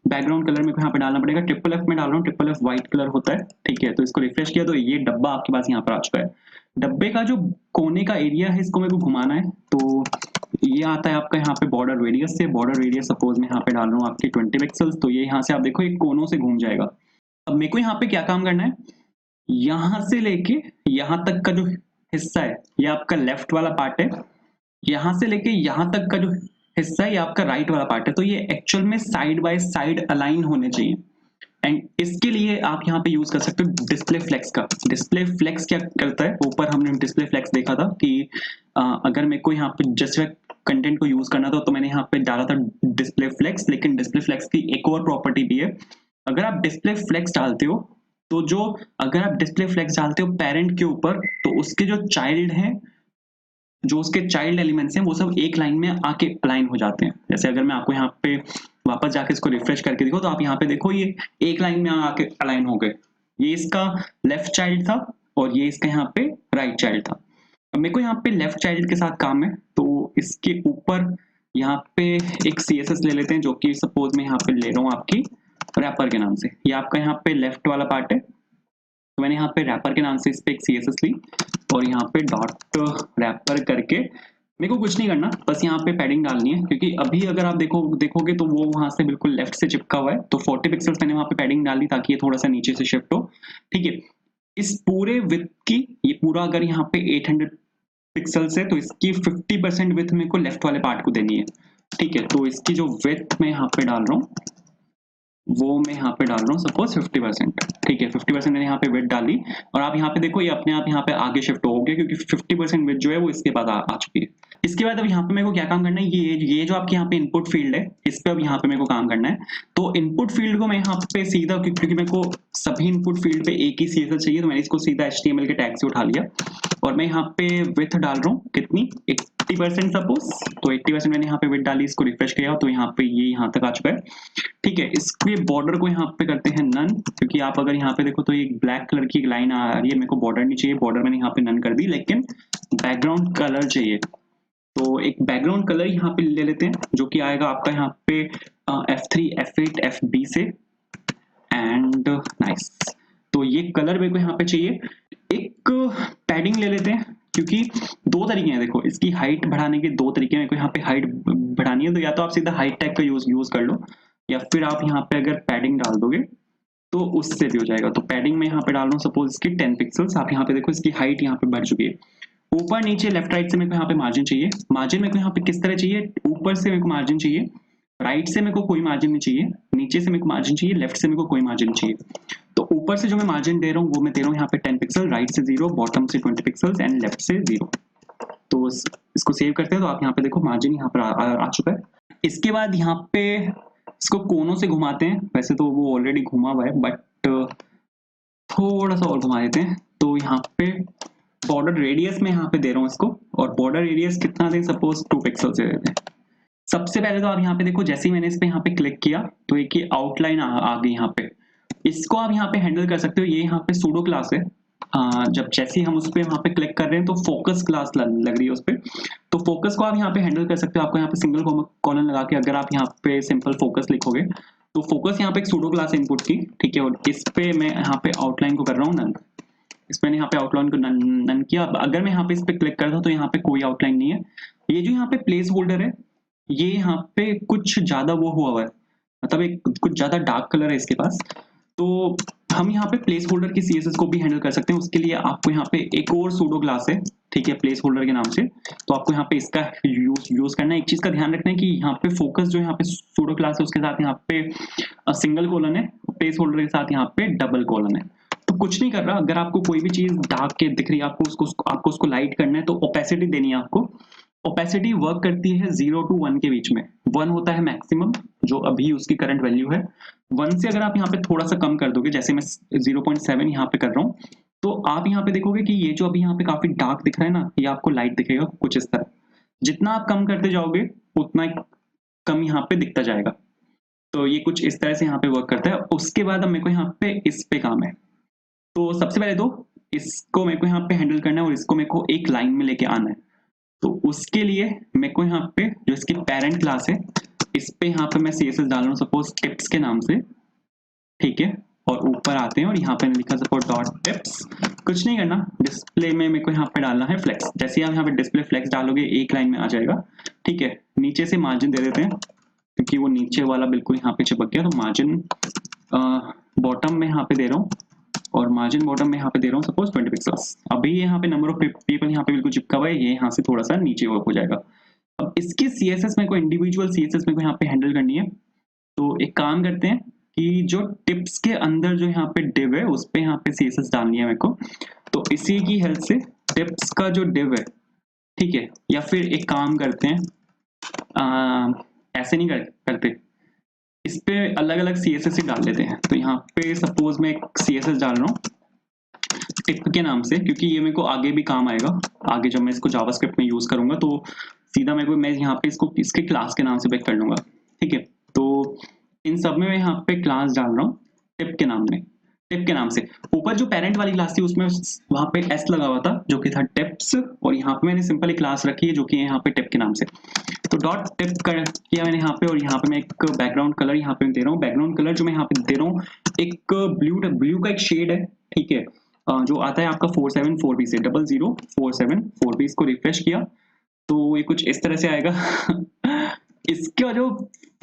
बैकग्राउंड कलर में यहाँ पे डालना पड़ेगा। ट्रिपल एफ में डाल रहा हूँ, ट्रिपल एफ व्हाइट कलर होता है, ठीक है। तो इसको रिफ्रेश किया तो ये डब्बा आपके पास यहाँ पर आ चुका है। डब्बे का जो कोने का एरिया है इसको मेरे को घुमाना है, तो ये आता है आपका यहाँ पे बॉर्डर रेडियस से। बॉर्डर रेडियस सपोज मैं यहाँ पे डाल रहा हूँ आपके 20 पिक्सल्स, तो ये यहाँ से आप देखो एक कोनों से घूम जाएगा। अब मेरे को यहाँ पे क्या काम करना है, यहाँ से लेके यहाँ तक का जो हिस्सा है ये आपका लेफ्ट वाला पार्ट है, यहाँ से लेके यहाँ तक का जो हिस्सा है ये आपका राइट वाला पार्ट है। तो ये एक्चुअल में साइड बाय साइड अलाइन होने चाहिए। एंड इसके लिए आप यहाँ पे यूज कर सकते हो डिस्प्ले फ्लेक्स का। डिस्प्ले फ्लेक्स क्या करता है, ऊपर हमने डिस्प्ले फ्लेक्स देखा था कि अगर मेरे को यहाँ पे जस्ट कंटेंट को यूज करना था तो मैंने यहाँ पे डाला था डिस्प्ले फ्लेक्स, लेकिन डिस्प्ले फ्लेक्स की एक और प्रॉपर्टी भी है। अगर आप डिस्प्ले फ्लेक्स डालते हो तो अगर आप डिस्प्ले फ्लेक्स डालते हो पेरेंट के ऊपर, तो उसके जो चाइल्ड हैं, जो उसके चाइल्ड एलिमेंट्स हैं, वो सब एक लाइन में आके अलाइन हो जाते हैं। जैसे अगर मैं आपको यहाँ पे वापस जाके इसको रिफ्रेश करके देखो तो आप यहाँ पे देखो ये एक लाइन में आके अलाइन हो गए। ये इसका लेफ्ट चाइल्ड था और ये इसका यहाँ पे राइट चाइल्ड था। अब मेरे को यहाँ पे लेफ्ट चाइल्ड के साथ काम है, तो इसके ऊपर यहाँ पे एक CSS ले लेते हैं, जो कि सपोज मैं यहाँ पे ले रहा हूँ आपकी रैपर के नाम से। ये आपका यहाँ पे लेफ्ट वाला पार्ट है, तो मैंने यहाँ पे रैपर के नाम से इस पे एक CSS ली और यहाँ पे डॉट रैपर करके मेरे को कुछ नहीं करना, बस यहाँ पे पैडिंग डालनी है, क्योंकि अभी अगर आप देखोगे तो वो वहां से बिल्कुल लेफ्ट से चिपका हुआ है, तो 40 पिक्सल्स मैंने वहां पे पैडिंग डाल दी ताकि ये थोड़ा सा नीचे से शिफ्ट हो। ठीक है, इस पूरे विथ की, ये पूरा अगर यहाँ पे 800 पिक्सल्स है तो इसकी 50% विथ मेरे को लेफ्ट वाले पार्ट को देनी है। ठीक है, तो इसकी जो विथ मैं यहाँ पे डाल रहा हूँ वो मैं यहाँ पे डाल रहा हूँ सपोज 50%। ठीक है, 50% मैंने यहाँ पे विड्थ डाली और आप यहाँ पे देखो ये अपने आप यहाँ पे आगे शिफ्ट हो गया, क्योंकि 50% विड्थ जो है वो इसके बाद आ चुकी है। इसके बाद अब यहाँ पे मेरे को क्या काम करना है, ये जो आपके यहाँ पे इनपुट फील्ड है इस पे अब यहाँ पे मेरे को काम करना है। तो इनपुट फील्ड को मैं यहाँ पे सीधा, क्योंकि मेरे को सभी इनपुट फील्ड पे एक ही CSS चाहिए, तो मैंने इसको सीधा HTML के टैग से उठा लिया और मैं यहाँ पे विथ डाल रहा हूँ कितनी, 80% सपोज। तो 80% मैंने यहाँ पे विड्थ डाली, इसको रिफ्रेश किया तो यहाँ पे ये यहाँ तक आ चुका है। ठीक है, इसके बॉर्डर को यहाँ पे करते हैं नन, क्योंकि आप अगर यहाँ पे देखो तो एक ब्लैक कलर की एक लाइन आ रही है, मेरे को बॉर्डर नहीं चाहिए, बॉर्डर मैंने यहाँ पे नन कर दी, लेकिन बैकग्राउंड कलर चाहिए। तो एक बैकग्राउंड कलर यहाँ पे ले लेते हैं, जो कि आएगा आपका यहाँ पे F3 F8 FB से, एंड नाइस। तो ये कलर मेरे को यहाँ पे चाहिए। एक पैडिंग ले लेते हैं, क्योंकि दो तरीके हैं, देखो इसकी हाइट बढ़ाने के दो तरीके हैं। मेरे को यहाँ पे हाइट बढ़ानी है, तो या तो आप सीधा हाइट टैग का यूज कर लो, या फिर आप यहाँ पे अगर पैडिंग डाल दोगे तो उससे भी हो जाएगा। तो पैडिंग में यहाँ पे डाल रहा हूँ सपोज इसकी 10 पिक्सल्स। आप यहाँ पे देखो इसकी हाइट यहाँ पे बढ़ चुकी है। ऊपर नीचे लेफ्ट राइट से मेरे को यहाँ पे मार्जिन चाहिए। मार्जिन मेरे को यहाँ पे किस तरह चाहिए, ऊपर से मेरे को मार्जिन चाहिए, राइट से मेरे को कोई मार्जिन नहीं चाहिए, नीचे से मेरे को मार्जिन चाहिए, लेफ्ट से मेरे को कोई मार्जिन चाहिए। तो ऊपर से जो मैं मार्जिन दे रहा हूँ वो मैं दे रहा हूँ यहाँ पे 10 पिक्सल, राइट से 0, बॉटम से 20 पिक्सल्स एंड लेफ्ट से 0। तो इसको सेव करते हैं, तो आप यहाँ पे देखो मार्जिन यहाँ पर आ चुका है। इसके बाद यहाँ पे इसको कोनों से घुमाते हैं, वैसे तो वो ऑलरेडी घुमा हुआ है, बट थोड़ा सा और घुमा देते हैं। तो यहाँ पे बॉर्डर रेडियस में यहाँ पे दे रहा हूँ इसको, और बॉर्डर रेडियस कितना दें, सपोज 2 पिक्सल से देते हैं। सबसे पहले तो आप यहाँ पे देखो, जैसे ही मैंने इस पे यहाँ पे क्लिक किया तो एक ही आउटलाइन आ गई यहाँ पे। इसको आप यहाँ पे हैंडल कर सकते हो, ये यहाँ पे सूडो क्लास है। जब जैसे ही हम उस पे यहाँ पे क्लिक कर रहे हैं तो फोकस क्लास लग रही है उस पे, तो फोकस को आप यहाँ पे हैंडल कर सकते हो। आपको यहाँ पे सिंगल कॉलन लगा के अगर आप यहाँ पे सिंपल फोकस लिखोगे तो फोकस यहाँ पे एक सूडो क्लास इनपुट की। ठीक है, और इस पे मैं यहाँ पे आउटलाइन को कर रहा हूँ नन। इस पे यहाँ पे आउटलाइन को नन किया। अगर मैं यहाँ पे इस पे क्लिक करता हूँ तो यहाँ पे कोई आउटलाइन नहीं है। ये जो यहाँ पे प्लेस होल्डर है ये यहाँ पे कुछ ज्यादा वो हुआ है, मतलब एक कुछ ज्यादा डार्क कलर है इसके पास। तो हम यहाँ पे प्लेस होल्डर की CSS को भी हैंडल कर सकते हैं। उसके लिए आपको यहाँ पे एक और सूडो क्लास है, ठीक है, प्लेस होल्डर के नाम से। तो आपको यहाँ पे इसका यूज करना है। एक चीज का ध्यान रखना है कि यहाँ पे फोकस जो यहाँ पे सूडो क्लास है उसके साथ यहाँ पे सिंगल कॉलन है, प्लेस होल्डर के साथ यहाँ पे डबल कॉलन है। तो कुछ नहीं कर रहा, अगर आपको कोई भी चीज डार्क के दिख रही है आपको उसको लाइट करना है तो ओपेसिटी देनी है आपको। ओपेसिटी वर्क करती है 0 to 1 के बीच में। 1 होता है मैक्सिमम, जो अभी उसकी करंट वैल्यू है। 1 से अगर आप यहाँ पे थोड़ा सा कम कर दोगे, जैसे मैं 0.7 यहाँ पे कर रहा हूँ, तो आप यहाँ पे देखोगे कि ये जो अभी यहाँ पे काफी डार्क दिख रहा है ना, ये आपको लाइट दिखेगा कुछ इस तरह। जितना आप कम करते जाओगे उतना कम यहाँ पे दिखता जाएगा। तो ये कुछ इस तरह से यहाँ पे वर्क करता है। उसके बाद अब मेरे को यहाँ पे इस पे काम है। तो सबसे पहले तो इसको मेरे को यहाँ पे हैंडल करना है और इसको मेरे को एक लाइन में लेके आना है। तो उसके लिए मेरे को यहाँ पे जो इसकी पेरेंट क्लास है इस पे यहाँ पे मैं CSS डाल रहा हूँ सपोज टिप्स के नाम से। ठीक है, और ऊपर आते हैं और यहाँ पे लिखा सपोज डॉट टिप्स। कुछ नहीं करना, डिस्प्ले में मेरे को यहाँ पे डालना है फ्लेक्स। जैसे आप यहाँ पे डिस्प्ले फ्लेक्स डालोगे एक लाइन में आ जाएगा। ठीक है, नीचे से मार्जिन दे देते हैं, क्योंकि वो नीचे वाला बिल्कुल यहाँ पे चिपक गया। तो मार्जिन बॉटम में यहाँ पे दे रहा हूँ, और मार्जिन बॉटम में यहाँ पे दे रहा हूँ सपोज 20 पिक्सल्स। अभी यहाँ पे नंबर ऑफ पीपल यहाँ पे बिल्कुल चिपका हुआ है, ये यहाँ से थोड़ा सा नीचे वर्क हो जाएगा। अब इसकी CSS मेरे को इंडिविजुअल CSS मेरे को यहाँ पे हैंडल करनी है। तो एक काम करते हैं कि जो टिप्स के अंदर जो यहाँ पे डिव है उस पे यहाँ पे CSS डालनी है मेरे को। तो इसी की हेल्प से टिप्स का जो डिव है, ठीक है, या फिर एक काम करते हैं, ऐसे नहीं करते, इस पे अलग अलग CSS ही डाल लेते हैं। तो यहाँ पे सपोज मैं एक CSS डाल रहा हूँ टिप के नाम से, क्योंकि ये मेरे को आगे भी काम आएगा। आगे जब मैं इसको जावास्क्रिप्ट में यूज करूंगा तो सीधा मैं यहाँ पे इसको इसके क्लास के नाम से पिक कर लूंगा। ठीक है, तो इन सब में मैं यहाँ पे क्लास डाल रहा हूँ टिप के नाम में। टिप के नाम से। ऊपर जो पेरेंट वाली क्लास थी उसमें वहां पे एस लगा हुआ था जो कि था टिप्स, और यहाँ पे मैंने सिंपल एक क्लास रखी है जो कि यहाँ पे टिप के नाम से। तो डॉट टिप कर किया मैंने यहाँ पे, और यहाँ पे मैं एक बैकग्राउंड कलर यहाँ पे दे रहा हूँ। बैकग्राउंड कलर जो मैं यहाँ पे दे रहा हूँ एक ब्लू का एक शेड है, ठीक है, जो आता है आपका 474B से, 00474B। इसको रिफ्रेश किया तो ये कुछ इस तरह से आएगा। इसका जो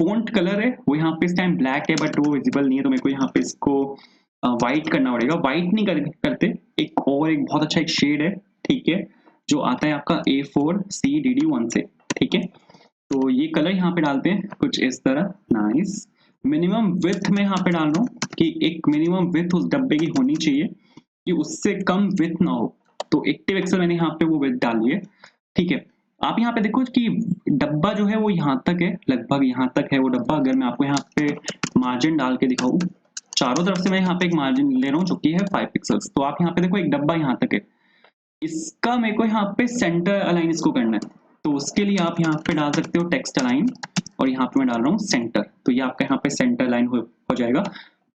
फॉन्ट कलर है वो यहाँ पे इस टाइम ब्लैक है, बट वो विजिबल नहीं है, तो मेरे को यहाँ पे इसको व्हाइट करना पड़ेगा। व्हाइट नहीं करते, एक और एक बहुत अच्छा एक शेड है, ठीक है, जो आता है आपका A4CDD1 से, ठीक है। तो ये कलर यहाँ पे डालते हैं कुछ इस तरह, नाइस। मिनिमम विड्थ में यहाँ पे डाल रहा हूँ कि एक मिनिमम विड्थ उस डब्बे की होनी चाहिए कि उससे कम विड्थ ना हो, तो 80 पिक्सल मैंने यहाँ पे वो विड्थ डाली है, ठीक है। आप यहाँ पे देखो कि डब्बा जो है वो यहाँ तक है, लगभग यहाँ तक है वो डब्बा। अगर मैं आपको यहाँ पे मार्जिन डाल के दिखाऊं, चारों तरफ से मैं यहाँ पे एक मार्जिन ले रहा हूँ जो कि है 5 पिक्सल्स। तो आप यहाँ पे देखो एक डब्बा यहाँ तक है, इसका मेरे को यहाँ पे सेंटर अलाइन इसको करना है, तो उसके लिए आप यहाँ पे डाल सकते हो टेक्स्ट अलाइन, और यहाँ पे मैं डाल रहा हूँ सेंटर, तो ये आपका यहाँ पे सेंटर लाइन हो जाएगा।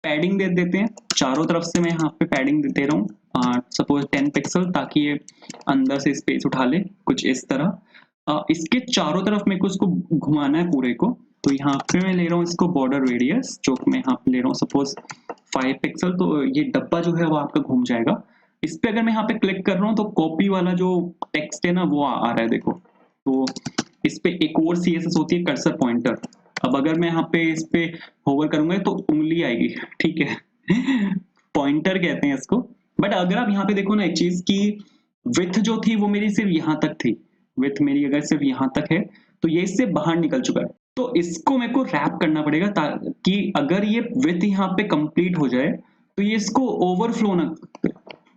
पैडिंग दे देते हैं, चारों तरफ से मैं यहाँ पे पैडिंग दे रहा हूँ सपोज 10 पिक्सल, ताकि ये अंदर से स्पेस उठा ले कुछ इस तरह। इसके चारों तरफ मेरे को इसको घुमाना है पूरे को, तो यहाँ पे मैं ले रहा हूँ इसको बॉर्डर रेडियस, जो मैं यहाँ पे ले रहा हूँ सपोज 5 पिक्सल, तो ये डब्बा जो है वो आपका घूम जाएगा। इस पे अगर मैं यहाँ पे क्लिक कर रहा हूँ तो कॉपी वाला जो टेक्स्ट है ना वो आ रहा है, देखो। तो इस पे एक और CSS होती है, कर्सर पॉइंटर। अब अगर मैं यहाँ पे इस पे होवर करूंगा तो उंगली आएगी, ठीक है। पॉइंटर कहते हैं इसको। बट अगर आप यहाँ पे देखो ना एक चीज की, विथ जो थी वो मेरी सिर्फ यहाँ तक थी, विथ मेरी अगर सिर्फ यहाँ तक है तो ये इससे बाहर निकल चुका है। तो इसको मेरे को रैप करना पड़ेगा ताकि अगर ये विथ यहाँ पे कंप्लीट हो जाए तो ये इसको ओवरफ्लो ना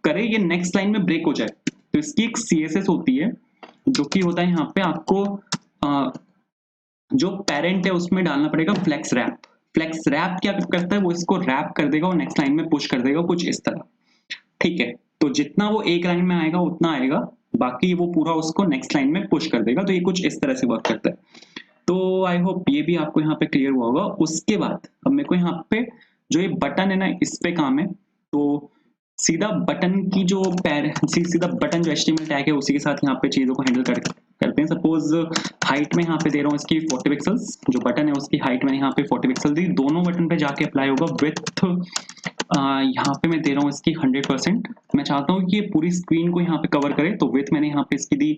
करे, ये नेक्स्ट लाइन में ब्रेक हो जाए। तो इसकी एक CSS होती है जो कि होता है यहाँ पे आपको जो पेरेंट है उसमें डालना पड़ेगा फ्लेक्स रैप। फ्लेक्स रैप क्या करता है, वो इसको रैप कर देगा और नेक्स्ट लाइन में पुश कर देगा कुछ इस तरह, ठीक है। तो जितना वो एक लाइन में आएगा उतना आएगा, बाकी वो पूरा उसको नेक्स्ट लाइन में पुश कर देगा। तो ये कुछ इस तरह से वर्क करता है। तो आई होप ये भी आपको यहाँ पे क्लियर हुआ होगा। उसके बाद अब मेरे को यहाँ पे जो ये बटन है ना इस पे काम है, तो सीधा बटन की जो सीधा बटन जो HTML टैग है उसी के साथ यहाँ पे चीजों को हैंडल करते हैं। सपोज हाइट में यहाँ पे दे रहा हूँ इसकी 40 पिक्सल्स, जो बटन है उसकी हाइट मैंने यहाँ पे 40 पिक्सल दी, दोनों बटन पे जाके अप्लाई होगा। विड्थ यहाँ पे मैं दे रहा हूँ इसकी 100%। मैं चाहता हूँ कि ये पूरी स्क्रीन को यहाँ पे कवर करे, तो विड्थ मैंने यहाँ पे इसकी दी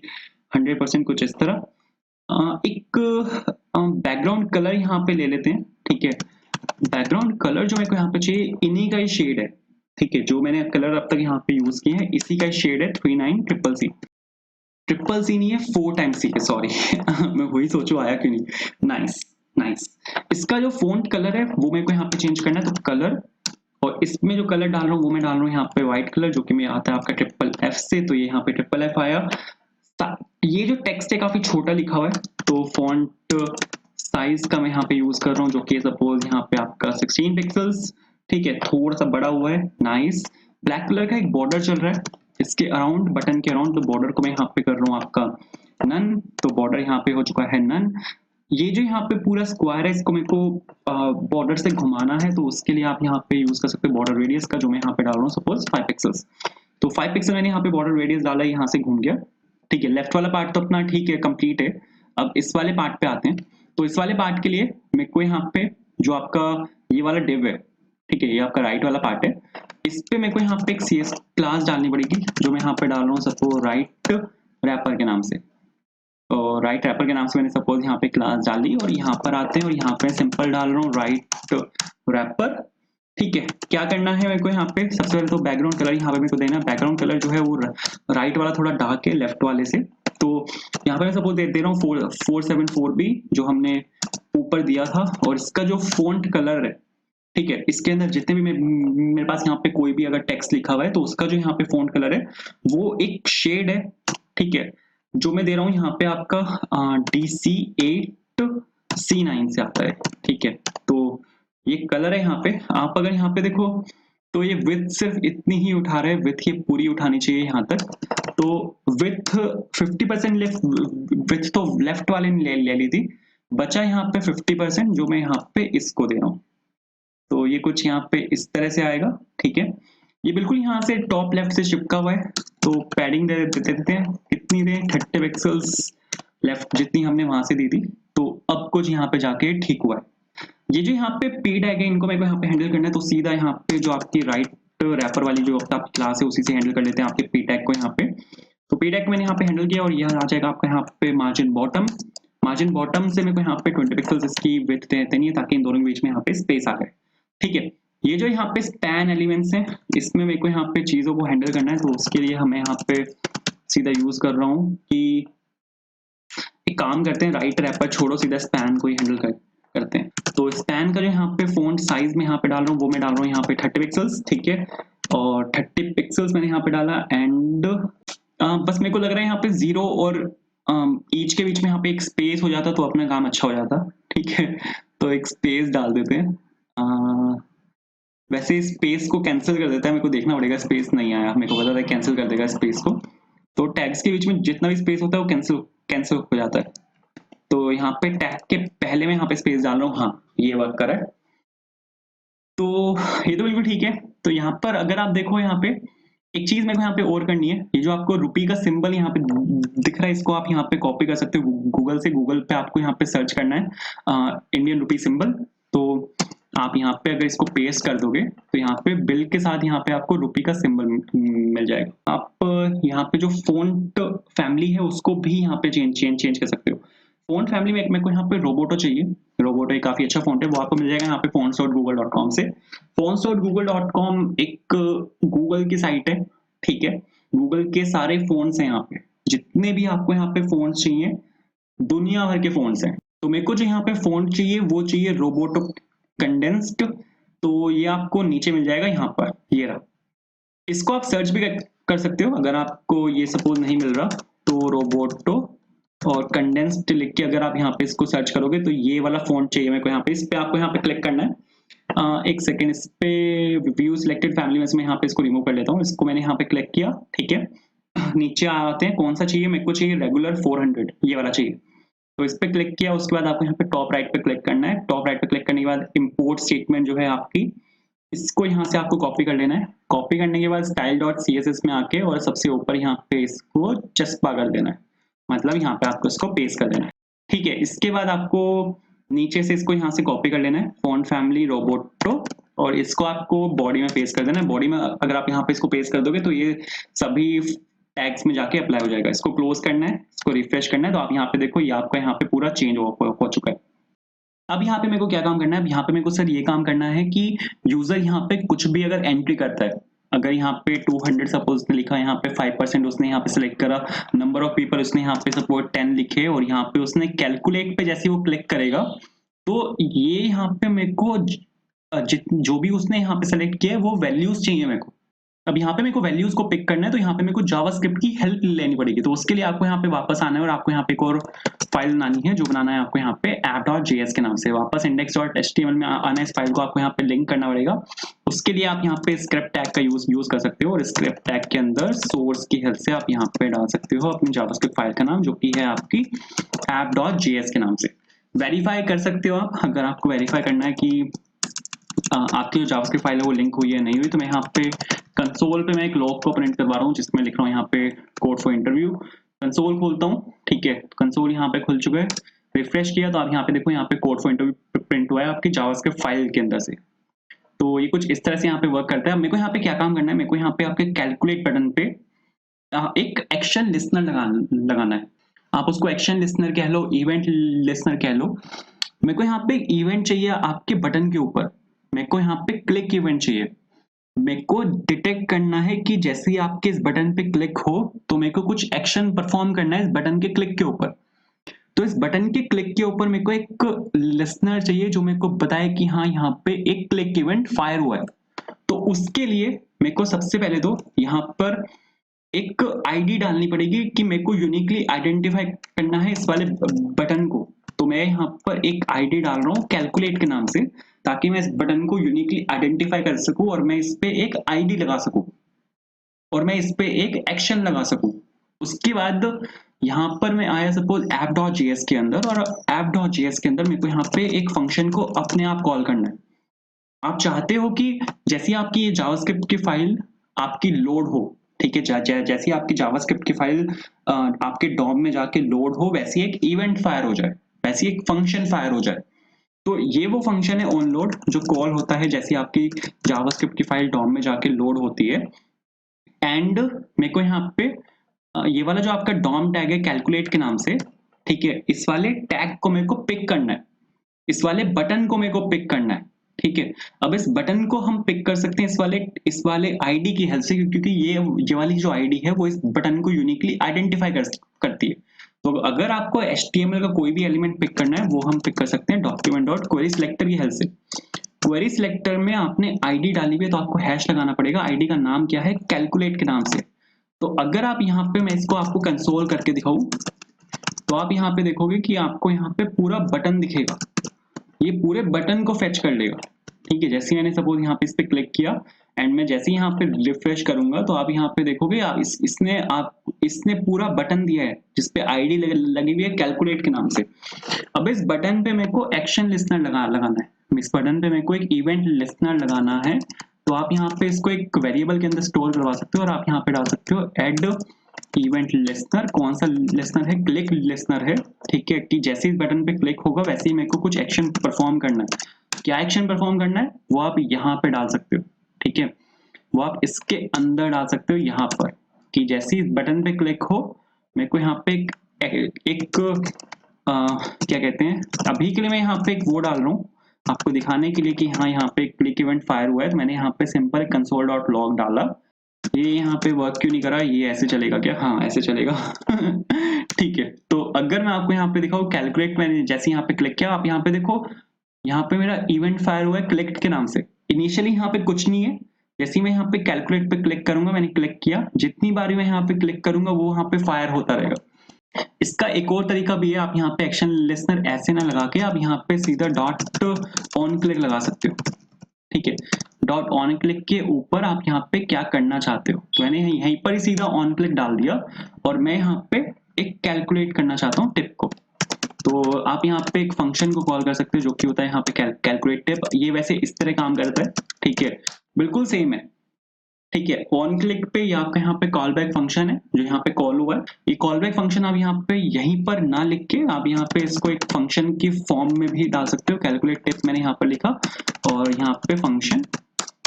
100% कुछ इस तरह। एक बैकग्राउंड कलर यहाँ पे ले लेते हैं, ठीक है। बैकग्राउंड कलर जो मेरे को यहाँ पे चाहिए इन्हीं का ही शेड है, ठीक है। जो मैंने कलर अब तक यहाँ पे यूज किए हैं इसी का शेड है 39CC। ट्रिपल सी नहीं है 4 टाइम्स सी है, सॉरी। मैं वही सोचू आया क्यों नहीं। Nice nice. इसका जो फोंट कलर है वो मेरे को यहाँ पे चेंज करना है, तो कलर, और इसमें जो कलर डाल रहा हूँ वो मैं डाल रहा हूँ यहाँ पे व्हाइट कलर, जो कि मैं आता है आपका FFF से, तो ये यहाँ पे FFF आया। ये जो टेक्स्ट है काफी छोटा लिखा हुआ है, तो फॉन्ट साइज का मैं यहाँ पे यूज कर रहा हूँ, जो कि सपोज यहाँ पे आपका 16 पिक्सल्स, ठीक है, थोड़ा सा बड़ा हुआ है। नाइस। ब्लैक कलर का एक बॉर्डर चल रहा है इसके अराउंड, बटन के अराउंड, तो बॉर्डर को मैं यहाँ पे कर रहा हूँ आपका नन, तो बॉर्डर यहाँ पे हो चुका है नन। ये जो यहाँ पे पूरा स्क्वायर है इसको मेरे को बॉर्डर से घुमाना है, तो उसके लिए आप यहाँ पे यूज कर सकते हो बॉर्डर रेडियस का, जो मैं यहाँ पे डाल रहा हूँ सपोज 5 पिक्सल्स। तो 5 पिक्सल मैंने यहाँ पे बॉर्डर रेडियस डाला, यहाँ से घूम गया, ठीक है। लेफ्ट वाला पार्ट तो अपना ठीक है, कंप्लीट है। अब इस वाले पार्ट पे आते हैं। तो इस वाले पार्ट के लिए मेरे को यहाँ पे जो आपका ये वाला डिव है, ठीक है, ये आपका राइट वाला पार्ट है, इस पे मेरे को यहाँ पे एक CS क्लास डालनी पड़ेगी, जो मैं यहाँ पे डाल रहा हूँ सपोज राइट रैपर के नाम से। तो राइट रैपर के नाम से मैंने सपोज यहाँ पे क्लास डाली, और यहाँ पर आते हैं और यहाँ पे सिंपल डाल रहा हूँ राइट रैपर, ठीक है। क्या करना है मेरे को यहाँ पे, सबसे पहले तो बैकग्राउंड कलर यहाँ पे मेरे को देना है। बैकग्राउंड कलर जो है वो राइट वाला थोड़ा डार्क है लेफ्ट वाले से, तो यहाँ पे मैं सपोज दे रहा हूँ 474B जो हमने ऊपर दिया था, और इसका जो फॉन्ट कलर है, ठीक है, इसके अंदर जितने भी मेरे पास यहाँ पे कोई भी अगर टेक्स्ट लिखा हुआ है तो उसका जो यहाँ पे फॉन्ट कलर है वो एक शेड है, ठीक है, जो मैं दे रहा हूँ यहाँ पे आपका DC8C9 से आता है, ठीक है। तो ये कलर है यहाँ पे। आप अगर यहाँ पे देखो तो ये विथ सिर्फ इतनी ही उठा रहा है, विथ ये पूरी उठानी चाहिए यहाँ तक। तो विथ 50% विथ तो लेफ्ट वाले ने ले ली थी, बचा यहाँ पे 50% जो मैं यहाँ पे इसको दे रहा हूँ, तो ये कुछ यहाँ पे इस तरह से आएगा, ठीक है। ये बिल्कुल यहाँ से टॉप लेफ्ट से चिपका हुआ है, तो पैडिंग दे देते हैं, कितनी दें, 30 पिक्सल्स लेफ्ट जितनी हमने वहां से दी थी। तो अब कुछ यहाँ पे जाके ठीक हुआ है। ये जो यहाँ पे पी टैग है, इनको मेरे को यहाँ पे हैंडल करना है, तो सीधा यहाँ पे जो आपकी राइट रैपर वाली जो आपकी क्लास है उसी से हैंडल कर लेते हैं आपके पी टैग को यहाँ पे। तो पी टैग मैंने यहाँ पे हैंडल किया और यह आ जाएगा आपका यहाँ पे मार्जिन बॉटम। मार्जिन बॉटम से मेरे को यहाँ पे 20 पिक्सल्स इसकी विड्थ देनी है ताकि इन दोनों के बीच में यहाँ पे स्पेस आ जाए, ठीक है। ये जो यहाँ पे स्पैन एलिमेंट्स हैं, इसमें मेरे को यहाँ पे चीजों को हैंडल करना है, तो उसके लिए हमें यहाँ पे सीधा यूज कर रहा हूँ कि एक काम करते हैं, राइट रैपर छोड़ो, सीधा स्पैन को ही हैंडल करते हैं। तो स्पैन का जो यहाँ पे फोन साइज में यहाँ पे डाल रहा हूँ वो मैं डाल रहा हूँ यहाँ पे 30 पिक्सल्स, ठीक है। और 30 पिक्सल्स मैंने यहाँ पे डाला एंड बस मेरे को लग रहा है यहाँ पे 0 और ईच के बीच में यहाँ पे एक स्पेस हो जाता तो अपना काम अच्छा हो जाता, ठीक है। तो एक स्पेस डाल देते हैं। वैसे स्पेस को कैंसिल कर देता है, मेरे को देखना पड़ेगा, स्पेस नहीं आया, मेरे को पता था कैंसिल कर देगा स्पेस को। तो टैग्स के बीच में जितना भी स्पेस होता है वो कैंसिल हो जाता है। तो यहाँ पे टैग के पहले मैं यहाँ पे स्पेस डाल रहा हूँ, हाँ ये वर्क कर रहा है। तो ये तो बिल्कुल ठीक है। तो यहाँ पर अगर आप देखो, यहाँ पे एक चीज मेरे को यहाँ पे और करनी है, ये जो आपको रुपी का सिंबल यहाँ पे दिख रहा है, इसको आप यहाँ पे कॉपी कर सकते हो गूगल से। गूगल पे आपको यहाँ पे सर्च करना है इंडियन रुपी सिंबल। तो आप यहाँ पे अगर इसको पेस्ट कर दोगे तो यहाँ पे बिल के साथ यहाँ पे आपको रुपी का सिंबल मिल जाएगा। आप यहाँ पे जो फॉन्ट फैमिली है उसको भी यहाँ पे चेंज कर सकते हो। फॉन्ट फैमिली में मेरे को यहाँ पे रोबोटो चाहिए। रोबोटो एक काफी अच्छा फॉन्ट है, वो आपको मिल जाएगा यहाँ पे fonts.google.com से। fonts.google.com एक गूगल की साइट है, ठीक है। गूगल के सारे फोन्स हैं यहाँ पे, जितने भी आपको यहाँ पे फोन्स चाहिए, दुनिया भर के फोन्स हैं। तो मेरे को जो यहाँ पे फोन चाहिए वो चाहिए रोबोटो कंडेंस्ड। तो ये आपको नीचे मिल जाएगा यहाँ पर, ये रहा। इसको आप सर्च भी कर सकते हो अगर आपको ये सपोज नहीं मिल रहा, तो रोबोटो और कंडेंस्ड लिख के अगर आप यहाँ पे इसको सर्च करोगे तो ये वाला फॉन्ट चाहिए मेरे को यहाँ पे। इस पे आपको यहाँ पे क्लिक करना है। एक सेकेंड, इस पे व्यू सिलेक्टेड फैमिली में से मैं यहाँ पे इसको रिमूव कर लेता हूँ। इसको मैंने यहाँ पे क्लिक किया, ठीक है। नीचे आते हैं, कौन सा चाहिए मेरे को, चाहिए रेगुलर 400, ये वाला चाहिए। तो इस पे क्लिक किया, उसके बाद आपको यहाँ पे टॉप राइट पे क्लिक करना है। टॉप राइट पे क्लिक करने के बाद इंपोर्ट स्टेटमेंट जो है आपकी, इसको यहाँ से आपको कॉपी कर लेना है। कॉपी करने के बाद style.css में आके और सबसे ऊपर यहाँ पे इसको चस्पा कर देना है, मतलब यहाँ पे आपको इसको पेस्ट कर देना है, ठीक है। इसके बाद आपको नीचे से इसको यहाँ से कॉपी कर लेना है, फॉन्ट फैमिली रोबोटो, और इसको आपको बॉडी में पेस्ट कर देना है। बॉडी में अगर आप यहाँ पे इसको पेस्ट कर दोगे तो ये सभी टैग्स में जाके अप्लाई हो जाएगा। इसको क्लोज करना है, इसको रिफ्रेश करना है, तो आप यहाँ पे देखो ये आपका यहाँ पे पूरा चेंज हो चुका है। अब यहाँ पे मेरे को क्या काम करना है, अब यहाँ पे मेरे को सर ये काम करना है कि यूजर यहाँ पे कुछ भी अगर एंट्री करता है, अगर यहाँ पे 200 सपोज उसने लिखा, यहाँ पे 5% उसने यहाँ पे सिलेक्ट करा, नंबर ऑफ पीपल उसने यहाँ पे सपोज 10 लिखे, और यहाँ पे उसने कैलकुलेट पे जैसे वो क्लिक करेगा तो ये यहाँ पे मेरे को जो भी उसने यहाँ पे सेलेक्ट किया है वो वैल्यूज चाहिए मेरे को। अब यहाँ पे मेरे को वैल्यूज को पिक करना है, तो यहाँ पे मेरे को जावास्क्रिप्ट की हेल्प लेनी पड़ेगी। तो उसके लिए आपको यहाँ पे वापस आना है और आपको यहाँ पे एक और फाइल बनानी है, जो बनाना है आपको यहाँ पे app.js के नाम से। वापस index.html में आना है, इस फाइल को आपको यहाँ पे लिंक करना पड़ेगा। उसके लिए आप यहाँ पे स्क्रिप्ट टैग का यूज कर सकते हो, और स्क्रिप्ट टैग के अंदर सोर्स की हेल्प से आप यहाँ पे डाल सकते हो अपनी जावास्क्रिप्ट फाइल का नाम, जो कि है आपकी app.js के नाम से। वेरीफाई कर सकते हो आप, अगर आपको वेरीफाई करना है कि आपकी जो जावास्क्रिप्ट फाइल है वो लिंक हुई है नहीं हुई। तो मैं यहाँ पे कंसोल पे मैं एक लॉग को प्रिंट करवा रहा हूँ, जिसमें लिख रहा हूँ यहाँ पे कोड फॉर इंटरव्यू। कंसोल खोलता हूँ, ठीक है। कंसोल यहाँ पे खुल चुका है। रिफ्रेश किया तो आप यहाँ पे देखो, यहाँ पे कोड फॉर इंटरव्यू प्रिंट हुआ है आपकी जावास्क्रिप्ट फाइल के अंदर से। तो ये कुछ इस तरह से यहाँ पे वर्क करता है। मेरे को यहाँ पे क्या काम करना है, मेरे को यहाँ पे आपके कैलकुलेट बटन पे एक एक्शन लिस्नर लगाना है। आप उसको एक्शन लिस्नर कह लो, इवेंट लिस्नर कह लो। मेरे को यहाँ पे इवेंट चाहिए आपके बटन के ऊपर, मेरे को यहाँ पे क्लिक इवेंट चाहिए। मेरे को डिटेक्ट करना है कि जैसे ही आपके इस बटन पे क्लिक हो तो मेरे को कुछ एक्शन परफॉर्म करना है इस बटन के क्लिक के ऊपर। तो इस बटन के क्लिक के ऊपर मेरे को एक लिसनर चाहिए जो मेरे को बताए कि हाँ यहाँ पे एक क्लिक इवेंट फायर हुआ है। तो उसके लिए मेरे को सबसे पहले तो यहाँ पर एक आईडी डालनी पड़ेगी कि मेरे को यूनिकली आइडेंटिफाई करना है इस वाले बटन को। तो मैं यहाँ पर एक आईडी डाल रहा हूँ कैलकुलेट के नाम से, ताकि मैं इस बटन को यूनिकली आइडेंटिफाई कर सकूं और मैं इस पे एक आईडी लगा सकूं और मैं इस पे एक एक्शन लगा सकूं। उसके बाद यहाँ पर मैं आया सपोज app.js के अंदर, और app.js के अंदर मेरे को यहाँ पे एक फंक्शन को अपने आप कॉल करना है। आप चाहते हो कि जैसी आपकी ये जावास्क्रिप्ट की फाइल आपकी लोड हो, ठीक है? जैसी आपकी जावास्क्रिप्ट की फाइल आपके डॉम में जाके लोड हो, वैसी एक इवेंट फायर हो जाए, वैसी एक फंक्शन फायर हो जाए। तो ये वो फंक्शन है ऑनलोड जो कॉल होता है जैसी आपकी जावास्क्रिप्ट की फाइल डॉम में जाके लोड होती है। एंड मेरे को यहाँ पे ये वाला जो आपका डॉम टैग है कैलकुलेट के नाम से, ठीक है? इस वाले टैग को मेरे को पिक करना है, इस वाले बटन को मेरे को पिक करना है, ठीक है? अब इस बटन को हम पिक कर सकते हैं इस वाले आईडी की हेल्प से, क्योंकि ये वाली जो आईडी है वो इस बटन को यूनिकली आइडेंटिफाई करती है। तो अगर आपको एचटीएमएल का कोई भी एलिमेंट पिक करना है वो हम पिक कर सकते हैं डॉक्यूमेंट डॉट क्वेरी सिलेक्टर की हेल्प से। क्वेरी सिलेक्टर में आपने आईडी डाली हुई है तो आपको हैश लगाना पड़ेगा। आईडी का नाम क्या है? कैलकुलेट के नाम से। तो अगर आप यहाँ पे, मैं इसको आपको कंसोल करके दिखाऊं, तो आप यहाँ पे देखोगे कि आपको यहाँ पे पूरा बटन दिखेगा, ये पूरे बटन को फेच कर लेगा, ठीक है? जैसे मैंने सपोज यहाँ पे इस पे क्लिक किया एंड मैं जैसे यहाँ पे रिफ्रेश करूंगा तो आप यहाँ पे देखोगे इसने पूरा बटन दिया है जिसपे आईडी लगी हुई है कैलकुलेट के नाम से। अब इस बटन पे मेरे को एक्शन लिस्नर लगाना है, इस बटन पे मेरे को एक इवेंट लिस्नर लगाना है। तो आप यहाँ पे इसको एक वेरिएबल के अंदर स्टोर करवा सकते हो और आप यहाँ पे डाल सकते हो एड इवेंट लिस्नर। कौन सा लिस्नर है? क्लिक लिस्नर है, ठीक है? कि जैसे इस बटन पे क्लिक होगा वैसे ही मेरे को कुछ एक्शन परफॉर्म करना है। क्या एक्शन परफॉर्म करना है वो आप यहाँ पे डाल सकते हो, ठीक है? वो आप इसके अंदर डाल सकते हो यहाँ पर, कि जैसे इस बटन पे क्लिक हो मेरे को यहाँ पे एक क्या कहते हैं, अभी के लिए मैं यहाँ पे एक वो डाल रहा हूँ आपको दिखाने के लिए कि हाँ यहाँ पे क्लिक इवेंट फायर हुआ है। तो मैंने यहाँ पे सिंपल कंसोल डॉट लॉग डाला। ये यहाँ पे वर्क क्यों नहीं करा? ये ऐसे चलेगा क्या? हाँ ऐसे चलेगा। ठीक है, तो अगर मैं आपको यहाँ पे दिखाऊँ कैलकुलेट, मैंने जैसे यहाँ पे क्लिक किया, आप यहाँ पे देखो यहाँ पे मेरा इवेंट फायर हुआ है क्लिक के नाम से। इनिशियली यहाँ पे कुछ नहीं है, जैसे मैं यहाँ पे कैलकुलेट पे क्लिक करूंगा, मैंने क्लिक किया, जितनी बारी मैं यहाँ पे क्लिक करूंगा वो यहाँ पे फायर होता रहेगा। इसका एक और तरीका भी है, आप यहाँ पे एक्शन लिस्नर ऐसे ना लगा के आप यहाँ पे सीधा डॉट ऑन क्लिक लगा सकते हो, ठीक है? डॉट ऑन क्लिक के ऊपर आप यहाँ पे क्या करना चाहते हो, तो मैंने यहीं पर ही सीधा ऑन क्लिक डाल दिया और मैं यहाँ पे एक कैलकुलेट करना चाहता हूँ टिप को। तो आप यहाँ पे एक फंक्शन को कॉल कर सकते हो जो कि होता है यहाँ पे कैलकुलेट टिप। ये वैसे इस तरह काम करता है, ठीक है? बिल्कुल सेम है, ठीक है? ऑन क्लिक पे ये आपका यहाँ पे कॉल बैक फंक्शन है जो यहाँ पे कॉल हुआ है। ये कॉल बैक फंक्शन आप यहाँ पे यहीं पर ना लिख के आप यहाँ पे इसको एक फंक्शन की फॉर्म में भी डाल सकते हो। कैलकुलेट टिप मैंने यहाँ पर लिखा और यहाँ पे फंक्शन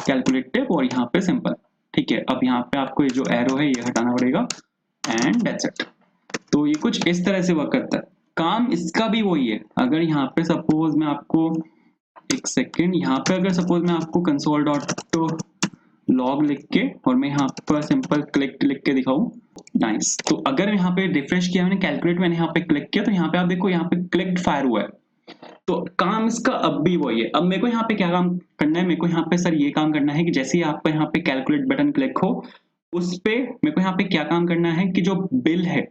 कैलकुलेट टिप और यहाँ पे सिंपल, ठीक है? अब यहाँ पे आपको ये जो एरो है ये हटाना पड़ेगा एंड दैट्स इट। तो ये कुछ इस तरह से वर्क करता है। काम इसका भी वही है। अगर यहाँ पे सपोज मैं आपको एक सेकेंड, यहाँ पे अगर सपोज मैं आपको कंसोल डॉट लॉग लिख के और मैं यहाँ पर सिंपल क्लिक लिख के दिखाऊं, नाइस। तो अगर यहाँ पे रिफ्रेश किया मैंने कैलकुलेट, मैंने यहाँ पे क्लिक किया तो यहाँ पे आप देखो यहाँ पे क्लिक फायर हुआ है। तो काम इसका अब भी वही है। अब मेरे को यहाँ पे क्या काम करना है? मेरे को यहाँ पे सर ये काम करना है कि जैसे ही आपका यहाँ पे कैलकुलेट बटन क्लिक हो उस पे मेरे को यहाँ पे क्या काम करना है कि जो बिल है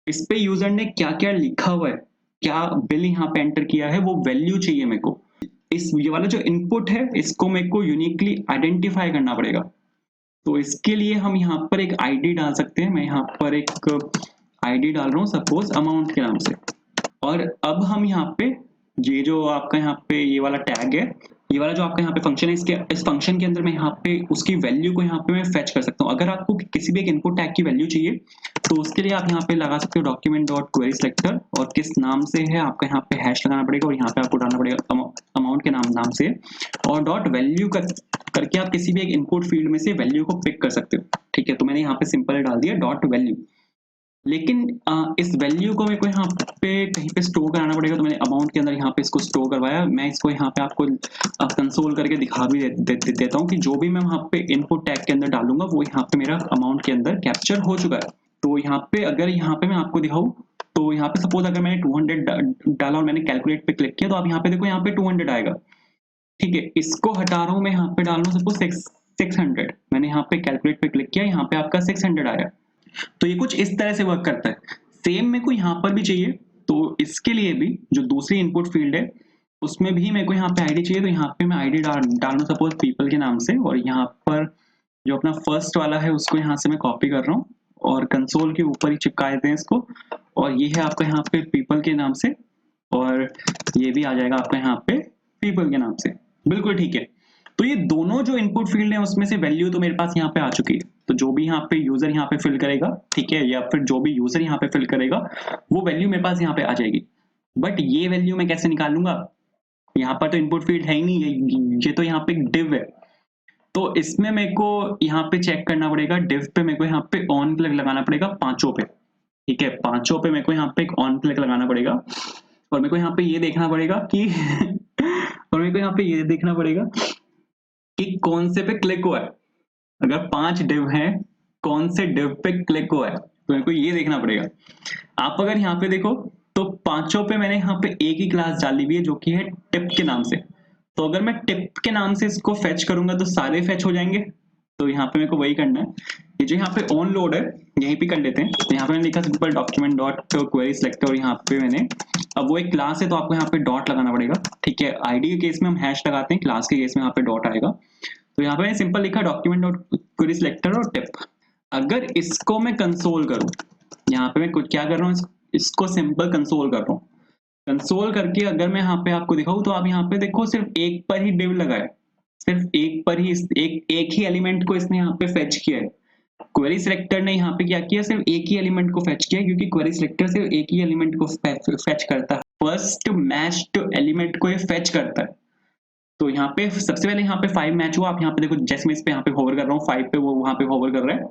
इस पे यूजर ने क्या क्या लिखा हुआ है, क्या बिल यहाँ पे एंटर किया है, वो वैल्यू चाहिए मेरे को। ये वाला जो इनपुट है इसको मेरे को यूनिकली आइडेंटिफाई करना पड़ेगा। तो इसके लिए हम यहाँ पर एक आईडी डाल सकते हैं। मैं यहाँ पर एक आईडी डाल रहा हूँ सपोज अमाउंट के नाम से। और अब हम यहाँ पे ये जो आपका यहाँ पे ये वाला टैग है, ये वाला जो आपका यहाँ पे फंक्शन है, इस फंक्शन के अंदर मैं यहाँ पे उसकी वैल्यू को यहाँ पे मैं फेच कर सकता हूँ। अगर आपको किसी भी एक इनपुट टैग की वैल्यू चाहिए तो उसके लिए आप यहाँ पे लगा सकते हो डॉक्यूमेंट डॉट क्वेरी सिलेक्टर और किस नाम से है आपका यहाँ पे हैश लगाना पड़ेगा और यहाँ पे आपको डालना पड़ेगा अमाउंट के नाम से और डॉट वैल्यू करके आप किसी भी एक इनपुट फील्ड में से वैल्यू को पिक कर सकते हो, ठीक है? तो मैंने यहाँ पे सिंपल डाल दिया डॉट वैल्यू। लेकिन इस वैल्यू को मेरे को यहाँ पे कहीं पे स्टोर कराना पड़ेगा, तो मैंने अमाउंट के अंदर यहाँ पे इसको स्टोर करवाया। मैं इसको यहाँ पे आपको कंसोल करके दिखा भी देता हूँ कि जो भी मैं वहाँ पे इनपुट टैग के अंदर डालूंगा वो यहाँ पे मेरा अमाउंट के अंदर कैप्चर हो चुका है। तो यहाँ पे अगर यहाँ पे मैं आपको दिखाऊँ तो यहाँ पे सपोज अगर मैंने 200 डाला और मैंने कैलकुलेट पे क्लिक किया तो आप यहाँ पे देखो यहाँ पे 200 आएगा, ठीक है? इसको हटा रहा हूँ मैं, यहाँ पे डाल रहा हूँ सपोज 600। मैंने यहाँ पे कैलकुलेट पे क्लिक किया, यहाँ पे आपका 600 आया। तो ये कुछ इस तरह से वर्क करता है। सेम मेरे को यहाँ पर भी चाहिए, तो इसके लिए भी जो दूसरी इनपुट फील्ड है उसमें भी मेरे को यहाँ पे आईडी चाहिए। तो यहाँ पे मैं आईडी डालूं सपोज पीपल के नाम से और यहाँ पर जो अपना फर्स्ट वाला है उसको यहाँ से मैं कॉपी कर रहा हूँ और कंसोल के ऊपर ही चिपका देते हैं इसको। और ये है आपका यहाँ पे पीपल के नाम से और ये भी आ जाएगा आपका यहाँ पे पीपल के नाम से, बिल्कुल ठीक है। तो ये दोनों जो इनपुट फील्ड है उसमें से वैल्यू तो मेरे पास यहाँ पे आ चुकी है। तो जो भी यहाँ पे यूजर यहाँ पे फिल करेगा, ठीक है, या फिर जो भी यूजर यहाँ पे फिल करेगा वो वैल्यू मेरे पास यहाँ पे आ जाएगी। बट ये वैल्यू मैं कैसे निकालूंगा? यहाँ पर तो इनपुट फील्ड है ही नहीं, ये तो यहाँ पे डिव है। तो इसमें मेरे को यहाँ पे चेक करना पड़ेगा, डिव पे मेरे को यहाँ पे ऑन क्लिक लगाना पड़ेगा पांचों पे, ठीक है, पांचों पे मेरे को यहाँ पे एक ऑन क्लिक लगाना पड़ेगा। और मेरे को यहाँ पे ये देखना पड़ेगा कि और मेरे को यहाँ पे ये देखना पड़ेगा कि कौन से पे क्लिक हुआ है। अगर 5 डिव है, कौन से डिव पे क्लिक हुआ है, तो मेरे को ये देखना पड़ेगा। आप अगर यहाँ पे देखो तो पांचों पे मैंने यहाँ पे एक ही क्लास डाली हुई है जो कि है टिप के नाम से। तो अगर मैं टिप के नाम से इसको फेच करूंगा तो सारे फेच हो जाएंगे। तो यहाँ पे मेरे को वही करना है। ये जो यहाँ पे ऑन लोड है यहीं पे कर लेते हैं। तो यहाँ पे मैंने लिखा simple document dot query selector, और यहाँ पे मैंने, अब वो एक क्लास है तो आपको यहाँ पे डॉट लगाना पड़ेगा, ठीक है। आईडी के केस में हम हैश लगाते हैं, क्लास के केस में यहाँ पे डॉट आएगा। तो यहाँ पे मैंने सिंपल लिखा डॉक्यूमेंट डॉट क्वेरी सिलेक्टर और टिप। अगर इसको मैं कंसोल करूं, यहाँ पे मैं कुछ क्या कर रहा हूँ, इसको सिंपल कंसोल कर रहा हूँ। कंसोल करके अगर मैं यहाँ पे आपको दिखाऊं तो आप यहाँ पे देखो सिर्फ एक पर ही डिव लगा है, सिर्फ एक पर ही, एक ही एलिमेंट को इसने यहाँ पे फेच किया है। क्वेरी सिलेक्टर ने यहाँ पे क्या किया, सिर्फ एक ही एलिमेंट को फेच किया, क्योंकि क्वेरी सिलेक्टर सिर्फ एक ही एलिमेंट को फेच करता है, फर्स्ट मैच्ड एलिमेंट को ये फेच करता है। तो यहाँ पे सबसे पहले यहाँ पे 5 मैच हुआ। आप यहाँ पे देखो, जैसे मैं इस पे यहाँ पे होवर कर रहा हूँ 5 पे, वो वहां पे होवर कर रहा है।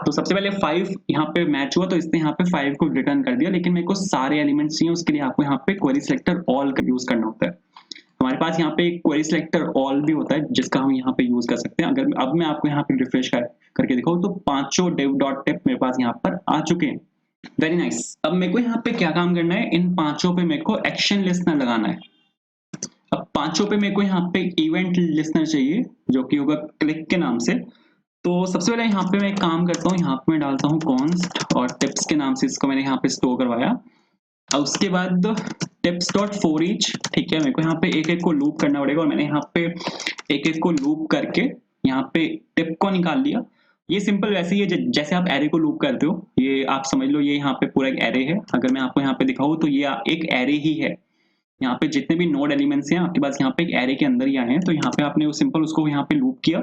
तो सबसे पहले 5 यहाँ पे मैच हुआ, तो इसने यहाँ पे 5 को रिटर्न कर दिया। लेकिन मेरे को सारे एलिमेंट्स चाहिए, उसके लिए आपको यहाँ पे क्वेरी सिलेक्टर ऑल का यूज करना होता है। हमारे पास यहाँ पे क्वेरी सिलेक्टर ऑल भी होता है जिसका हम यहाँ पे यूज कर सकते हैं। अगर अब मैं आपको यहाँ पे रिफ्रेश करके दिखाऊं तो पांचों div डॉट टिप मेरे पास यहाँ पर आ चुके हैं। Very nice. अब मेरे को यहाँ पे क्या काम करना है, इन पांचों पे मेरे को एक्शन लिस्टनर लगाना है। अब पांचों पे मेरे को यहाँ पे इवेंट लिस्टनर चाहिए जो कि होगा क्लिक के नाम से। तो सबसे पहले यहाँ पे मैं एक काम करता हूँ, यहाँ पे मैं डालता हूँ कॉन्स्ट और टिप्स के नाम से इसको मैंने यहाँ पे स्टोर करवाया। अब उसके बाद टिप्स डॉट फॉर ईच, ठीक है, मेरे को यहाँ पे एक एक को लूप करना पड़ेगा। और मैंने यहाँ पे एक एक को लूप करके यहाँ पे टिप को निकाल लिया। ये सिंपल वैसे ही है जैसे आप एरे को लूप करते हो, ये आप समझ लो ये यहाँ पे पूरा एक एरे है। अगर मैं आपको यहाँ पे दिखाऊं तो ये एक एरे ही है। यहाँ पे जितने भी नोड एलिमेंट्स हैं आपके पास यहाँ पे एक एरे के अंदर ही आए हैं। तो यहाँ पे आपने सिंपल उसको यहाँ पे लूप किया,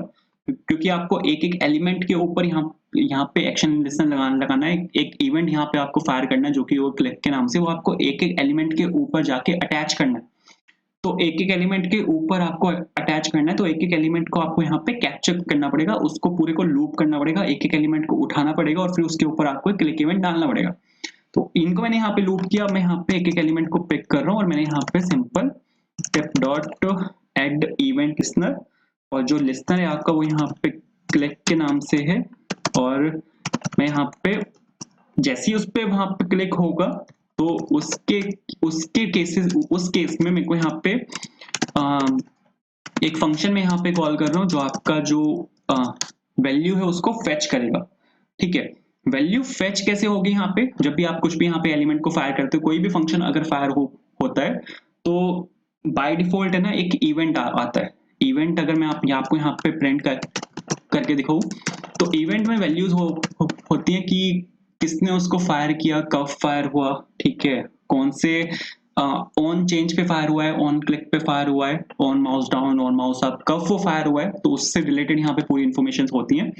क्योंकि आपको एक एक एलिमेंट के ऊपर यहाँ पे एक्शन लिस्टनर लगाना है। एक इवेंट यहाँ पे आपको फायर करना है जो कि वो क्लिक के नाम से, वो आपको एक एक एलिमेंट के ऊपर जाके अटैच करना है। तो एक एक एलिमेंट के ऊपर आपको अटैच करना है, तो एक एक एलिमेंट को आपको यहाँ पे कैप्चर करना पड़ेगा, उसको पूरे को लूप करना पड़ेगा, एक एक एलिमेंट को उठाना पड़ेगा और फिर उसके ऊपर आपको क्लिक इवेंट डालना पड़ेगा। तो इनको मैंने यहाँ पे लूप किया। मैं यहाँ पे एक एक एलिमेंट को पिक कर रहा हूँ और मैंने यहाँ पे simple tip dot add event listener, और जो लिस्टनर है आपका वो यहाँ पे क्लिक के नाम से है। और मैं यहाँ पे जैसे ही उस पे वहां पे क्लिक होगा तो उसके केसेस, उस केस में मेरे को यहाँ पे एक फंक्शन में यहाँ पे कॉल कर रहा हूँ जो आपका जो वैल्यू है उसको फेच करेगा, ठीक है। वैल्यू फेच कैसे होगी, यहाँ पे जब भी आप कुछ भी यहाँ पे एलिमेंट को फायर करते हो, कोई भी फंक्शन अगर फायर होता है तो बाय डिफॉल्ट है ना एक इवेंट आता है। इवेंट अगर मैं आपको यहाँ पे प्रिंट करके दिखाऊं तो इवेंट में वैल्यूज होती है कि किसने उसको फायर किया, कब फायर हुआ, ठीक है, कौन से ऑन चेंज पे फायर हुआ है, ऑन क्लिक पे फायर हुआ है, on mouse down, on mouse up, कब वो फायर हुआ है, तो उससे रिलेटेड यहाँ पे पूरी इन्फॉर्मेशन होती है।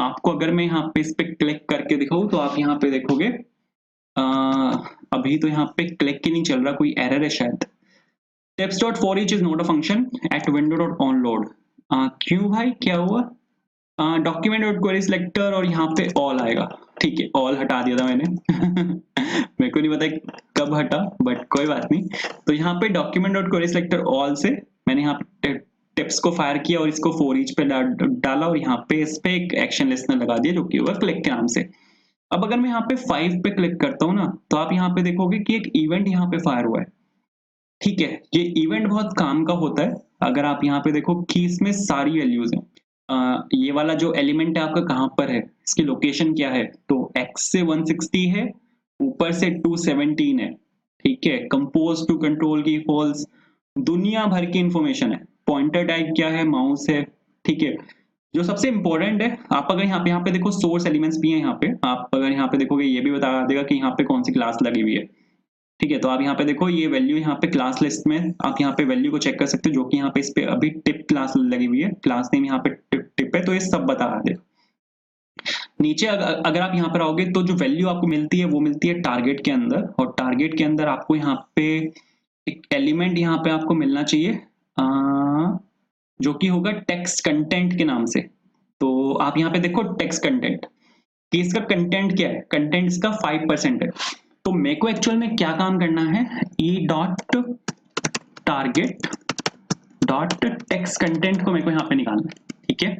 आपको अगर मैं यहाँ पे इस पे क्लिक करके दिखाऊं तो आप यहाँ पे देखोगे अभी तो यहाँ पे क्लिक ही नहीं चल रहा, कोई एरर है शायद। tips.forEach is not a function at window.onload। क्यों भाई, क्या हुआ? डॉक्यूमेंट डॉट क्वेरी सिलेक्टर और यहाँ पे ऑल आएगा, ठीक है, ऑल हटा दिया था मैंने मेरे को नहीं पता कब हटा, बट कोई बात नहीं। तो यहाँ पे document dot query selector all से मैंने यहाँ पे टिप्स को फायर किया और इसको फॉर ईच पे डाला और यहाँ पे इस पे एक एक्शन लिस्टनर लगा दिया जो कि होगा क्लिक के नाम से। अब अगर मैं यहाँ पे 5 पे क्लिक करता हूँ ना तो आप यहाँ पे देखोगे कि एक इवेंट यहाँ पे फायर हुआ है, ठीक है। ये इवेंट बहुत काम का होता है। अगर आप यहाँ पे देखो कि इसमें सारी वैल्यूज हैं। ये वाला जो एलिमेंट है आपका कहाँ पर है, इसकी लोकेशन क्या है, तो x से 160 है, ऊपर से 217 है, ठीक है। कंपोज टू कंट्रोल की फॉल्स, दुनिया भर की इंफॉर्मेशन है। पॉइंटर टाइप क्या है, माउस है, ठीक है। जो सबसे इंपॉर्टेंट है, आप अगर यहाँ पे देखो सोर्स एलिमेंट्स भी है। यहाँ पे आप अगर यहाँ पे देखोगे ये भी बता देगा कि यहाँ पे कौन सी क्लास लगी हुई है। ठीक है, तो आप यहाँ पे देखो ये वैल्यू यहाँ पे क्लास लिस्ट में आप यहाँ पे वैल्यू को चेक कर सकते हो, जो कि यहाँ पे इस पे अभी टिप क्लास लगी हुई है, क्लास नेम यहाँ पे टिप है, तो ये सब बता रहा है। नीचे अगर आप यहाँ पर आओगे तो जो वैल्यू आपको मिलती है वो मिलती है टारगेट के अंदर, और टारगेट के अंदर आपको यहाँ पे एक एलिमेंट यहाँ पे आपको मिलना चाहिए जो कि होगा टेक्स्ट कंटेंट के नाम से। तो आप यहाँ पे देखो टेक्स्ट कंटेंट कि इसका कंटेंट क्या है, कंटेंट इसका 5% है। तो मेरे को एक्चुअल में क्या काम करना है, E dot target dot text content को मेरे को यहाँ पे निकालना है। ठीक है,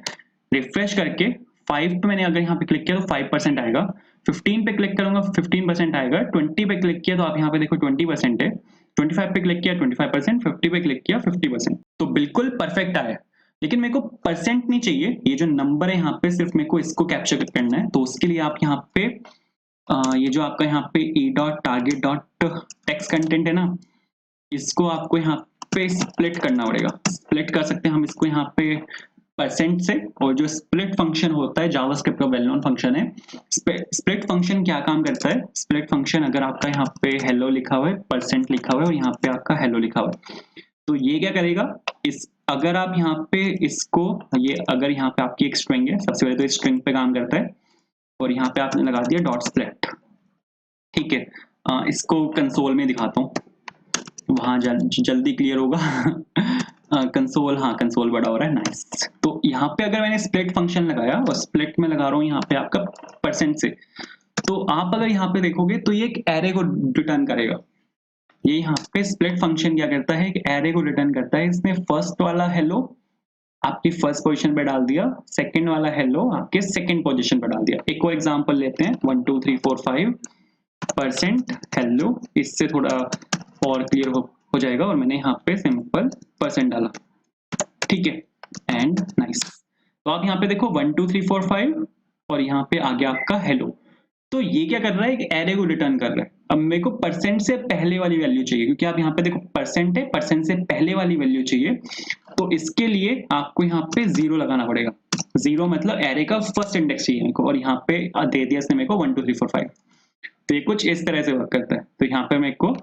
रिफ्रेश करके 5 पे मैंने अगर यहाँ पे क्लिक किया तो 5% आएगा, 15 पे क्लिक करूंगा 15% आएगा, 20 पे क्लिक किया तो आप यहाँ पे देखो 20% है, 25 पे क्लिक किया 25%, 50 पे क्लिक किया 50%, तो बिल्कुल परफेक्ट आया। लेकिन मेरे को परसेंट नहीं चाहिए, ये जो नंबर है यहाँ पे सिर्फ मेरे को इसको कैप्चर करना है। तो उसके लिए आप यहाँ पे ये जो आपका यहाँ पे E dot target dot text content है ना, इसको आपको यहाँ पे स्प्लिट करना पड़ेगा। स्प्लिट कर सकते हैं हम इसको यहाँ पे परसेंट से, और जो स्प्लिट फंक्शन होता है जावास्क्रिप्ट का वेल नोन फंक्शन है। स्प्लिट फंक्शन क्या काम करता है, स्प्लिट फंक्शन अगर आपका यहाँ पे हेलो लिखा हुआ है, परसेंट लिखा हुआ है और यहाँ पे आपका हेलो लिखा हुआ है, तो ये क्या करेगा, इस अगर आप यहाँ पे इसको ये अगर यहाँ पे आपकी एक स्ट्रिंग है, सबसे पहले तो स्ट्रिंग पे काम करता है, और यहाँ पे आपने लगा दिया डॉट स्प्लिट। ठीक है, इसको कंसोल में दिखाता हूँ, वहां जल्दी क्लियर होगा। कंसोल, हाँ कंसोल बड़ा हो रहा है, नाइस। तो यहाँ पे अगर मैंने स्प्लिट फंक्शन लगाया और स्प्लिट में लगा रहा हूँ यहाँ पे आपका परसेंट से, तो आप अगर यहाँ पे देखोगे तो ये एक एरे को रिटर्न करेगा। ये यहाँ पे स्प्लिट फंक्शन क्या करता है, एक एरे को रिटर्न करता है। इसने फर्स्ट वाला हेलो आपकी फर्स्ट पोजीशन पे डाल दिया, सेकंड वाला हेलो आपके सेकंड पोजीशन पे डाल दिया। एक और एग्जांपल लेते हैं, 1 2 3 4 5% हेलो, इससे थोड़ा और क्लियर हो जाएगा, और मैंने यहाँ पे सिंपल परसेंट डाला। ठीक है, एंड नाइस। तो आप यहाँ पे देखो 1 2 3 4 5 और यहाँ पे आ गया आपका हेलो। तो ये क्या कर रहा है, एक एरे को रिटर्न कर रहा है। अब मेरे को परसेंट से पहले वाली वैल्यू चाहिए, क्योंकि आप यहाँ पे देखो परसेंट है, परसेंट से पहले वाली वैल्यू चाहिए। तो इसके लिए आपको यहाँ पे 0 लगाना पड़ेगा। 0 मतलब एरे का फर्स्ट इंडेक्स चाहिए मेरे को, और यहाँ पे दे दिया इसने मेरे को 1 2 3 4 5। तो ये कुछ इस तरह से वर्क करता है। तो यहाँ पे मेरे को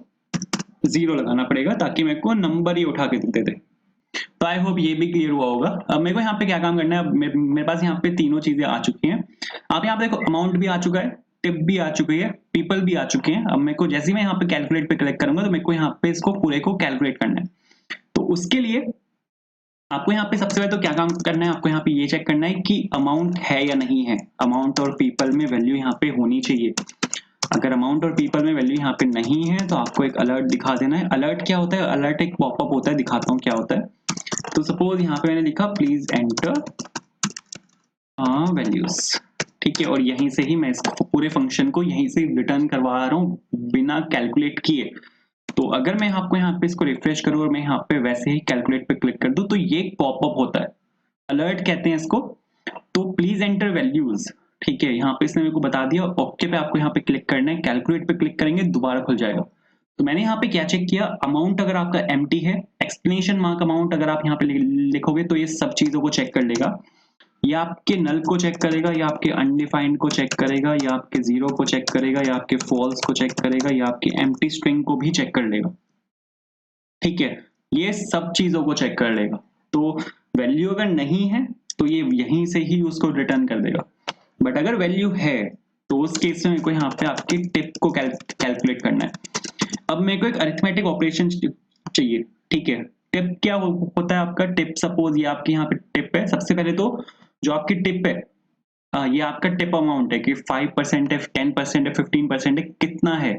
0 लगाना पड़ेगा ताकि मेरे को नंबर ही उठा के देते थे। तो आई होप ये भी क्लियर हुआ होगा। अब मेरे को यहाँ पे क्या काम करना है, मेरे पास यहाँ पे तीनों चीजें आ चुकी हैं। आप यहाँ पे देखो अमाउंट भी आ चुका है, टिप भी आ चुकी है, पीपल भी आ चुके हैं। अब मेरे को जैसे ही मैं यहाँ पे कैलकुलेट पे क्लिक करूंगा तो मेरे को यहाँ पे इसको पूरे को कैलकुलेट करना है। तो उसके लिए आपको यहाँ पे सबसे पहले तो क्या काम करना है, आपको यहाँ पे ये चेक करना है कि अमाउंट है या नहीं है। अमाउंट और पीपल में वैल्यू यहाँ पे होनी चाहिए। अगर अमाउंट और पीपल में वैल्यू यहाँ पे नहीं है तो आपको एक अलर्ट दिखा देना है। अलर्ट क्या होता है, अलर्ट एक पॉपअप होता है, दिखाता हूँ क्या होता है। तो सपोज यहाँ पे मैंने लिखा प्लीज एंटर वैल्यूज। ठीक है, और यहीं से ही मैं इसको पूरे फंक्शन को यहीं से रिटर्न करवा रहा हूँ बिना कैलकुलेट किए। तो अगर मैं आपको यहाँ पे इसको रिफ्रेश करूँ और मैं यहाँ पे वैसे ही कैलकुलेट पे क्लिक कर दूं तो ये एक पॉपअप होता है, अलर्ट कहते हैं इसको। तो प्लीज एंटर वैल्यूज, ठीक है, यहाँ पे इसने मेरे को बता दिया। ओके पे आपको यहाँ पे क्लिक करना है, कैलकुलेट पे क्लिक करेंगे दोबारा खुल जाएगा। तो मैंने यहाँ पे क्या चेक किया, अमाउंट अगर आपका एम्प्टी है, एक्सप्लेनेशन मार्क अमाउंट अगर आप यहाँ पे लिखोगे तो ये सब चीजों को चेक कर लेगा। या आपके नल को चेक करेगा, या आपके अनडिफाइंड को चेक करेगा, या आपके जीरो को चेक करेगा, या आपके फॉल्स को चेक करेगा, या आपकी एम्प्टी स्ट्रिंग को भी चेक कर लेगा। ठीक है, ये सब चीजों को चेक कर लेगा। तो वैल्यू अगर नहीं है तो ये यहीं से ही उसको रिटर्न कर देगा। बट अगर वैल्यू है तो उस केस में मेरे को यहाँ पे आपकी टिप को कैलकुलेट करना है। अब मेरे को एक अरिथमेटिक ऑपरेशन चाहिए। ठीक है, टिप क्या होता है आपका, टिप सपोज ये आपकी यहाँ पे टिप है। सबसे पहले तो जो आपकी टिप है ये आपका टिप अमाउंट है कि 5% है, 10% है, 15% है, कितना है।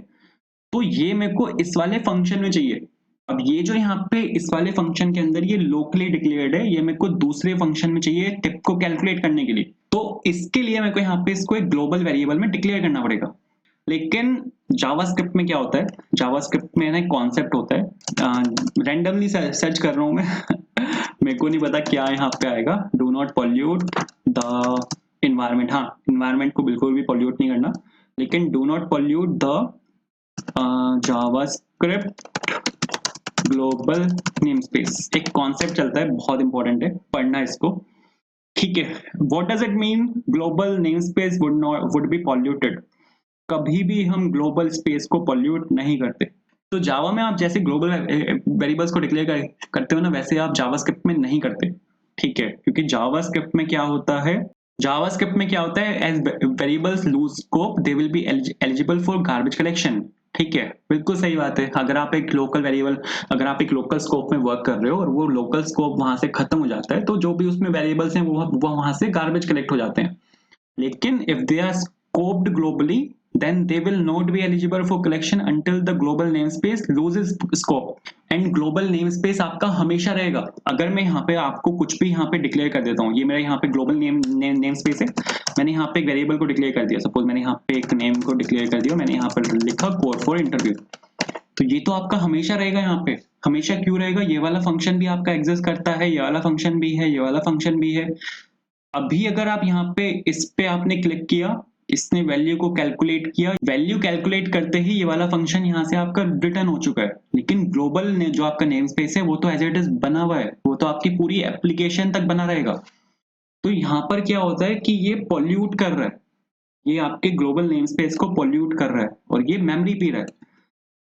तो ये मेरे को इस वाले फंक्शन में चाहिए। अब ये जो यहाँ पे इस वाले फंक्शन के अंदर ये लोकली डिक्लेयर्ड है, ये मेरे को दूसरे फंक्शन में चाहिए टिप को कैलकुलेट करने के लिए। तो इसके लिए मेरे को यहाँ पे इसको एक ग्लोबल वेरिएबल में डिक्लेयर करना पड़ेगा। लेकिन जावास्क्रिप्ट में क्या होता है, जावास्क्रिप्ट में ना एक कॉन्सेप्ट होता है, रैंडमली सर्च कर रहा हूं मैं मेरे को नहीं पता क्या यहाँ पे आएगा। Do not pollute the environment, हाँ इन्वायरमेंट को बिल्कुल भी पॉल्यूट नहीं करना, लेकिन do not pollute the JavaScript global name space. एक कॉन्सेप्ट चलता है, बहुत इंपॉर्टेंट है, पढ़ना इसको। ठीक है, what does it mean, global name space would be polluted. कभी भी हम ग्लोबल स्पेस को पॉल्यूट नहीं करते। तो जावा में आप जैसे ग्लोबल वेरिएबल्स को डिक्लेयर करते हो ना, वैसे आप जावास्क्रिप्ट में नहीं करते, ठीक है? क्योंकि जावास्क्रिप्ट में क्या होता है, as variables lose scope they will be eligible for garbage collection, ठीक है? बिल्कुल सही बात है। अगर आप एक लोकल स्कोप में वर्क कर रहे हो और वो लोकल स्कोप वहां से खत्म हो जाता है, तो जो भी उसमें वेरिएबल्स हैं वो वहां से गार्बेज कलेक्ट हो जाते हैं। लेकिन if they are scoped globally, then they will not be eligible for collection until the global namespace loses scope. And global namespace आपका हमेशा रहेगा। अगर मैं यहाँ पे आपको कुछ भी यहाँ पे डिक्लेयर कर देता हूँ, ये मेरा यहाँ पे ग्लोबल नेम स्पेस है, मैंने यहाँ पे एक वेरिएबल को डिक्लेयर कर दिया, सपोज मैंने यहाँ पे एक नेम को डिक्लेयर कर दिया, मैंने यहाँ पर लिखा कोड फॉर इंटरव्यू, तो ये तो आपका हमेशा रहेगा यहाँ पे। हमेशा क्यों रहेगा? ये वाला फंक्शन भी आपका एग्जिस्ट करता है, ये वाला फंक्शन भी है, ये वाला फंक्शन भी है। अभी अगर आप यहाँ पे इस पे आपने क्लिक किया, इसने वैल्यू को कैलकुलेट किया, वैल्यू कैलकुलेट करते ही ये वाला फंक्शन यहाँ से आपका रिटर्न हो चुका है। लेकिन ग्लोबल ने जो आपका नेम स्पेस है वो तो एज इट इज बना हुआ है, वो तो आपकी पूरी एप्लीकेशन तक बना रहेगा। तो यहाँ पर क्या होता है कि ये पॉल्यूट कर रहा है, ये आपके ग्लोबल नेम स्पेस को पॉल्यूट कर रहा है और ये मेमोरी पी रहा है।